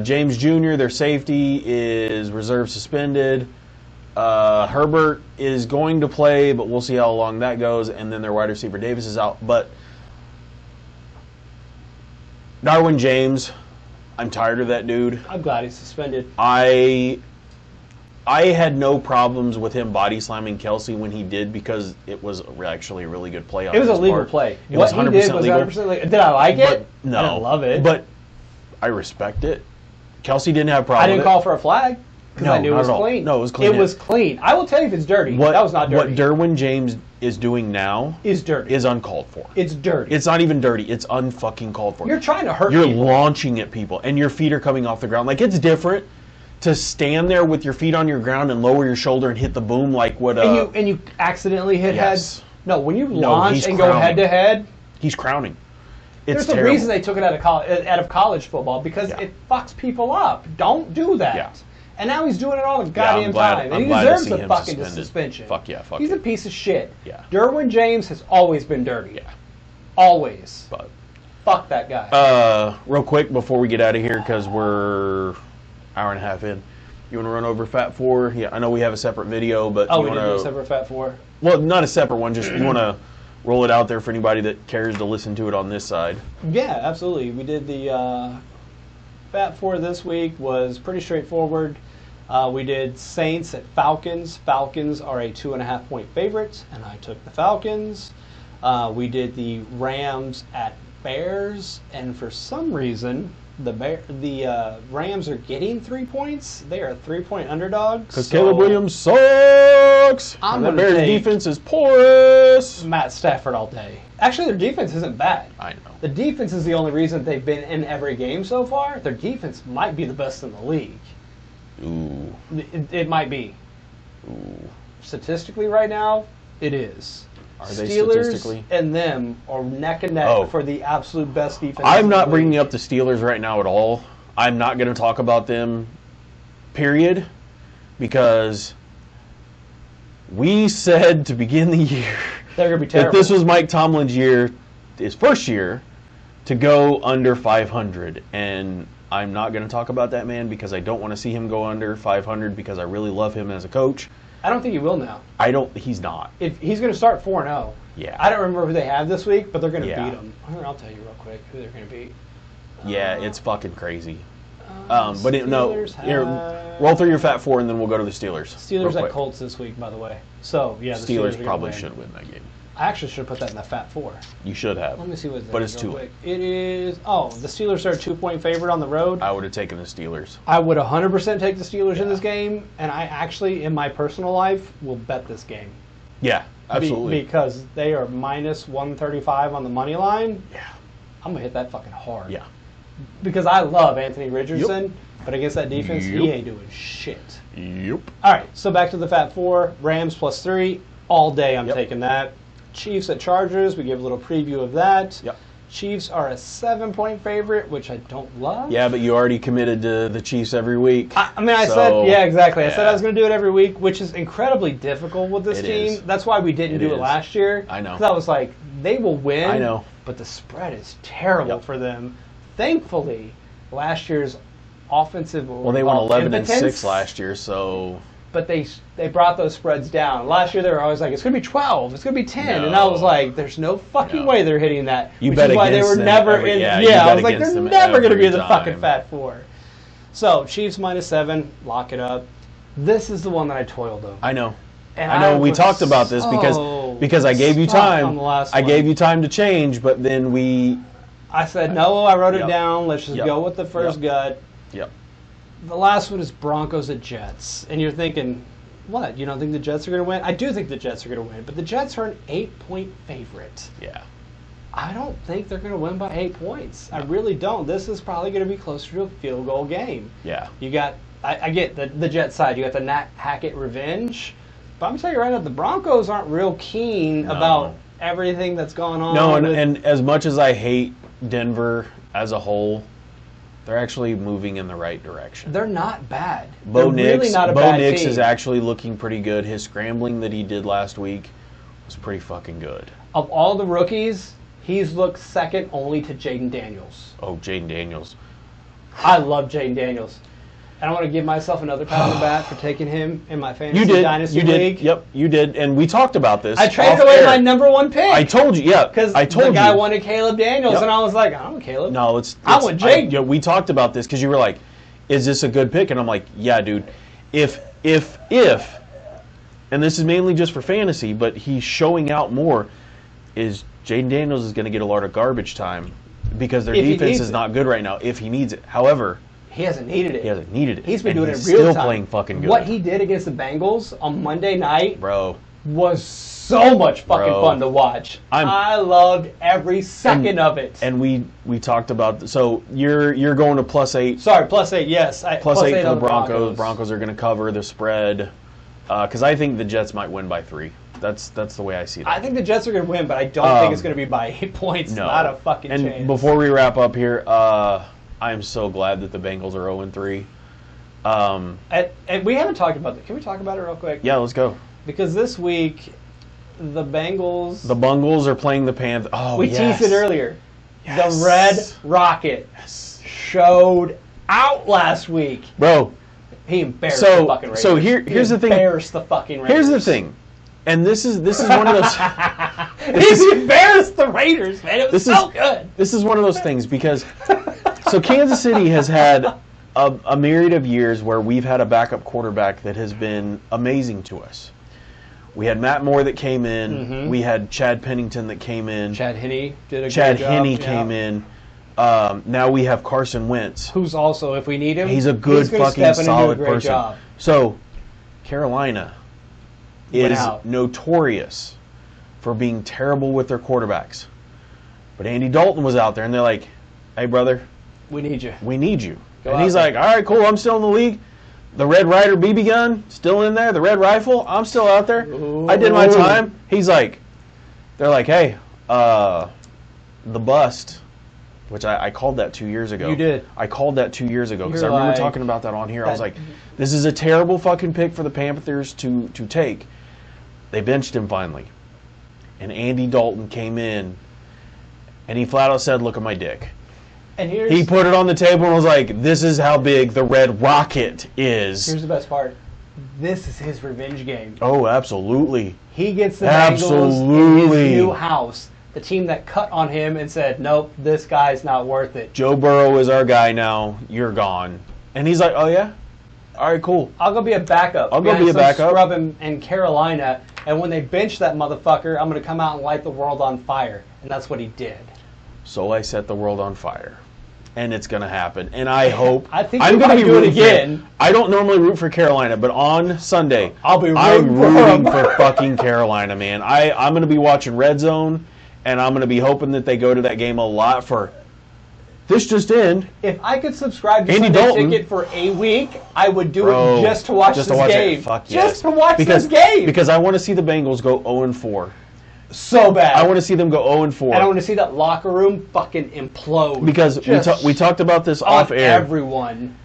James Jr., their safety, is reserve suspended. Herbert is going to play, but we'll see how long that goes. And then their wide receiver Davis is out. But Darwin James, I'm tired of that dude. I'm glad he's suspended. I had no problems with him body slamming Kelsey when he did because it was actually a really good play on It was a his legal part. play. It What was 100% he did was legal. 100% legal. Did I like it? But no, I didn't love it. But I respect it. Kelsey didn't have a I problem. didn't with it. call for a flag because No, I knew it not was at all. clean. No, it was clean It hit. was clean. I will tell you if it's dirty. What, that was not dirty. What Derwin James is doing now is dirty. is uncalled for. It's dirty. It's not even dirty. It's unfucking called for. You're trying to hurt You're people. launching at people, and your feet are coming off the ground. Like, it's different to stand there with your feet on your ground and lower your shoulder and hit the boom like what. And you accidentally hit Yes. head. No, when you No, launch he's and go crowning. head to head, He's crowning. It's there's a terrible. reason they took it out of college football because Yeah. it fucks people up. Don't do that. Yeah. And now he's doing it all the I'm goddamn glad- time, and I'm he glad to deserves see a him fucking suspended. suspension. Fuck yeah, fuck He's yeah. a piece of shit. Yeah. Derwin James has always been dirty. Yeah, Always. but Fuck that guy. real quick before we get out of here because we're hour and a half in. You want to run over Fat 4? Yeah, I know we have a separate video, but Oh, you we want did do a to. separate Fat Four. Well, not a separate one. Just you want to roll it out there for anybody that cares to listen to it on this side. Yeah, absolutely. We did the Fat Four this week. Was pretty straightforward. We did Saints at Falcons. Falcons are a 2.5 point favorite, and I took the Falcons. We did the Rams at Bears, and for some reason, the Rams are getting 3 points. They are a 3-point underdog. Because Caleb Williams sucks. I'm and the gonna Bears' take defense is porous. Matt Stafford all day. Actually, their defense isn't bad. I know. The defense is the only reason they've been in every game so far. Their defense might be the best in the league. Ooh. It might be. Ooh. Statistically, right now, it is. Are they Steelers statistically? and them are neck and neck Oh. for the absolute best defense. I'm in the not league. bringing up the Steelers right now at all. I'm not going to talk about them, period, because we said to begin the year They're going to be that terrible. this was Mike Tomlin's year, his first year, to go under 500. And I'm not going to talk about that man because I don't want to see him go under 500 because I really love him as a coach. I don't think he will now. He's not. If he's going to start 4-0. Yeah. I don't remember who they have this week, but they're going to Yeah. beat them. I'll tell you real quick who they're going to beat. Yeah, it's fucking crazy. No, Here, roll through your Fat Four and then we'll go to the Steelers. Steelers real at quick. Colts this week, by the way. So, yeah, the Steelers are Steelers gonna probably win. should win that game. I actually should have put that in the Fat Four. You should have. Let me see what it But is it's real too quick. It is, the Steelers are a 2-point favorite on the road. I would have taken the Steelers. I would 100% take the Steelers in this game, and I actually, in my personal life, will bet this game. Yeah, absolutely. Because they are minus 135 on the money line. Yeah. I'm going to hit that fucking hard. Yeah. Because I love Anthony Richardson, but against that defense, he Yep. ain't doing shit. Yep. All right, so back to the Fat Four. Rams +3. All day I'm Yep. taking that. Chiefs at Chargers. We gave a little preview of that. Yep. Chiefs are a 7-point favorite, which I don't love. Yeah, but you already committed to the Chiefs every week. I said, So, yeah, exactly. I said yeah. I was going to do it every week, which is incredibly difficult with this It team. is. That's why we didn't It do it is. last year. I know. Because I was like, they will win. I know. But the spread is terrible Yep. for them. Thankfully, last year's offensive Well, they won 11 and impotence, 6 last year, so But they brought those spreads down. Last year they were always like, it's going to be 12, it's going to be 10. And I was No. like, there's no fucking No. way they're hitting that. You which bet is why they against were them never every- in. yeah, Yeah, you bet I was like, against they're them never going to be in every the fucking time. Fat Four. So, Chiefs -7, lock it up. This is the one that I toiled over. I know. And I know we was talked about this so because I gave you stuck time. on the last I one. gave you time to change, but then we I said, no, I wrote it Yep. down. Let's just Yep. go with the first Yep. gut. Yep. The last one is Broncos at Jets. And you're thinking, what? You don't think the Jets are going to win? I do think the Jets are going to win, but the Jets are an 8-point favorite. Yeah. I don't think they're going to win by 8 points. I really don't. This is probably going to be closer to a field goal game. Yeah. You got, I get the Jets side. You got the Nat Hackett revenge. But I'm going to tell you right now, the Broncos aren't real keen No. about everything that's going on. No, with- and as much as I hate Denver as a whole, they're actually moving in the right direction. they're not bad. Bo they're really Nix, not a Bo bad Nix team. is actually looking pretty good. His scrambling that he did last week was pretty fucking good. Of all the rookies, he's looked second only to Jaden Daniels. Oh, Jaden Daniels. I love Jaden Daniels. And I want to give myself another pat on the back for taking him in my fantasy You did. dynasty You did. league. Yep, you did. And we talked about this. I traded off away air. my number one pick. I told you. Yeah, because I told the guy you. wanted Caleb Daniels, Yep. and I was like, I don't want Caleb. No, it's I want Jaden. yeah, we talked about this because you were like, "Is this a good pick?" And I'm like, "Yeah, dude. If, and this is mainly just for fantasy, but he's showing out more. Is Jaden Daniels is going to get a lot of garbage time because their If he defense needs is it. not good right now. If he needs it, however, He hasn't needed it. he hasn't needed it. He's been And doing he's it real still time. playing fucking good. What he did against the Bengals on Monday night bro. was so much fucking Bro. fun to watch. I'm- I loved every second of it. And we talked about so you're going to +8. Sorry, +8, yes. +8 for on the Broncos. Broncos are going to cover the spread because I think the Jets might win by 3. That's the way I see that. I think the Jets are going to win, but I don't think it's going to be by 8 points. No. Not a fucking and chance. before we wrap up here, I am so glad that the Bengals are 0-3. And we haven't talked about it. Can we talk about it real quick? Yeah, let's go. Because this week, the Bengals, The Bungles are playing the Panthers. Oh, we yes. teased it earlier. Yes. The Red Rocket showed out last week. Bro, He embarrassed So- the fucking Raiders. so here's the thing. He embarrassed the fucking Raiders. here's the thing. And this is one of those He embarrassed the Raiders, man. It was so good. This is one of those things because so Kansas City has had a myriad of years where we've had a backup quarterback that has been amazing to us. We had Matt Moore that came in. Mm-hmm. We had Chad Pennington that came in. Chad Henne did a Chad great job. Henne Yeah. came in. Now we have Carson Wentz. Who's also, if we need him, He's a good gonna fucking step in and do a solid great person. job. So, Carolina Went is out. notorious for being terrible with their quarterbacks. But Andy Dalton was out there, and they're like, "Hey, brother, We need you. we need you." Go and out he's there. like, "All right, cool. I'm still in the league. The Red Ryder BB gun still in there. The Red Rifle, I'm still out there. I did my Ooh. time." He's like, they're like, "Hey, the bust." Which I called that 2 years ago. You did. I called that 2 years ago because I You're remember like- talking about that on here. I was that- like, this is a terrible fucking pick for the Panthers to take. They benched him finally. And Andy Dalton came in and he flat out said, "Look at my dick." And here's He put it on the table and was like, "This is how big the Red Rocket is." here's the best part. This is his revenge game. Oh, absolutely. He gets the Bengals in Absolutely. his new house. The team that cut on him and said, "Nope, this guy's not worth it. Joe Burrow is our guy now. You're gone. And he's like, "Oh, yeah? All right, cool." I'll go be a backup. I'll go behind be a some backup. Scrub in Carolina, and when they bench that motherfucker, I'm going to come out and light the world on fire." And that's what he did. So I set the world on fire. And it's going to happen. And I hope. I think I'm you gonna might be do it rooting for again. I don't normally root for Carolina, but on Sunday, I'll be I'm rooting for rooting them. for fucking Carolina, man. I'm going to be watching Red Zone, and I'm going to be hoping that they go to that game a lot for. This just in. If I could subscribe to Andy Sunday Dalton. Ticket for a week, I would do Bro, it just to watch just this to watch game. It. Fuck just yes. to watch because, this game. Because I want to see the Bengals go 0-4. So bad. I want to see them go 0-4. And I want to see that locker room fucking implode. Because Just we talked about this on off air. everyone.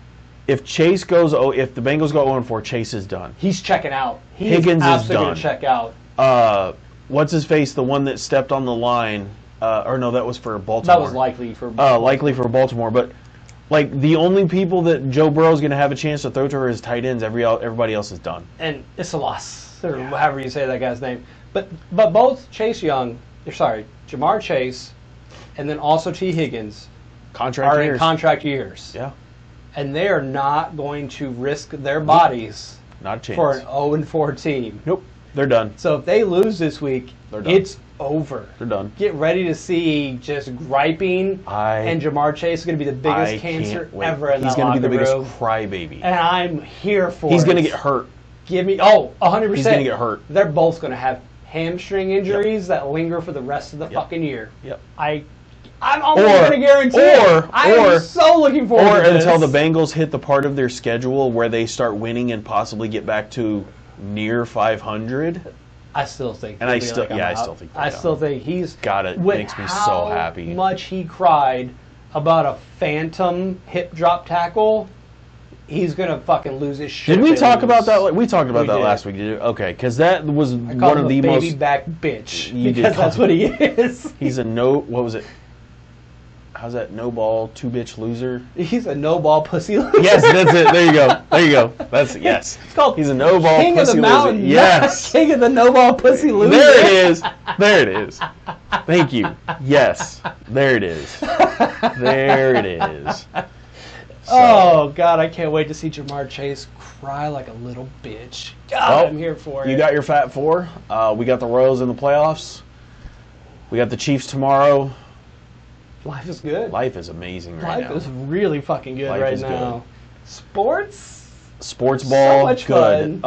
If Chase goes, if the Bengals go 0-4, Chase is done. He's checking out. He's Higgins is absolutely done. going to check out. What's his face? The one that stepped on the line, or no, that was for Baltimore. That was likely for likely for Baltimore. But like the only people that Joe Burrow's going to have a chance to throw to are his tight ends. Everybody else is done. And it's a loss, or however you say that guy's name. But both Jamar Chase, and then also T. Higgins Contract are years. in contract years. Yeah, And they are not going to risk their bodies not a chance. for an 0-4 team. Nope, they're done. So if they lose this week, They're done. it's over. They're done. Get ready to see just griping, and Jamar Chase is going to be the biggest I cancer can't wait. ever in He's that gonna locker be the biggest room. crybaby. And I'm here for it. He's going to get hurt. Give me 100%. He's gonna get hurt. They're both going to have hamstring injuries that linger for the rest of the fucking year. Yep. I'm almost going to guarantee it. I'm so looking forward to this. Until the Bengals hit the part of their schedule where they start winning and possibly get back to near 500. I still think. And I they'll be still- like, I'm yeah, I out. still think they're I done. still think he's. God, it with makes me so how happy. much he cried about a phantom hip drop tackle. He's gonna fucking lose his shit. Did if we they talk about lose. that? We talked about We that did. last week. Did you? Okay, because that was I one call of him the a baby most. back bitch You did because call that's him- what he is. He's a no. What was it? How's that? No ball, two bitch loser. He's a no ball pussy loser. Yes, that's it. There you go. There you go. That's yes. It's called He's a no ball King pussy of the Mountain. loser. Yes. King of the no ball pussy loser. There it is. There it is. Thank you. Yes. There it is. There it is. Oh God, I can't wait to see Jamar Chase cry like a little bitch. God, Well, I'm here for it. You got your Fat Four. We got the Royals in the playoffs. We got the Chiefs tomorrow. Life is good. Life is amazing right Life now. is really fucking good Life right is now. Sports, Sports ball, much good.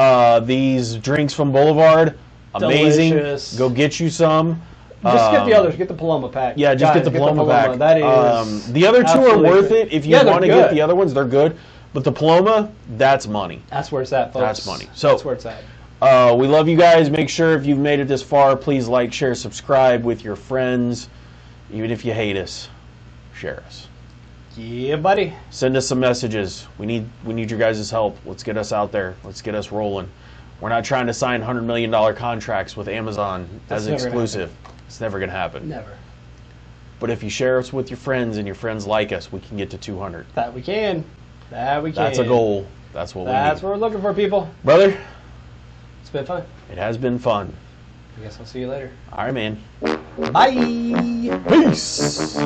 These drinks from Boulevard, amazing. Delicious. Go get you some. just get the others. Get the Paloma pack. Yeah, just Guys, get the Paloma pack. That is. The other two are absolutely worth great. it. If you Yeah, they're want to get good. the other ones, they're good. But the Paloma, that's money. That's where it's at, folks. That's money. So- that's where it's at. We love you guys. Make sure if you've made it this far, please like, share, subscribe with your friends. Even if you hate us, share us. Yeah, buddy. Send us some messages. We need your guys' help. Let's get us out there. Let's get us rolling. We're not trying to sign $100 million contracts with Amazon That's as never gonna exclusive. It's never going to happen. Never. But if you share us with your friends and your friends like us, we can get to 200. That we can. That we can. That's a goal. That's what That's we what we're looking for, people. need. Brother, It's been fun. it has been fun. I guess I'll see you later. All right, man. Bye. Peace.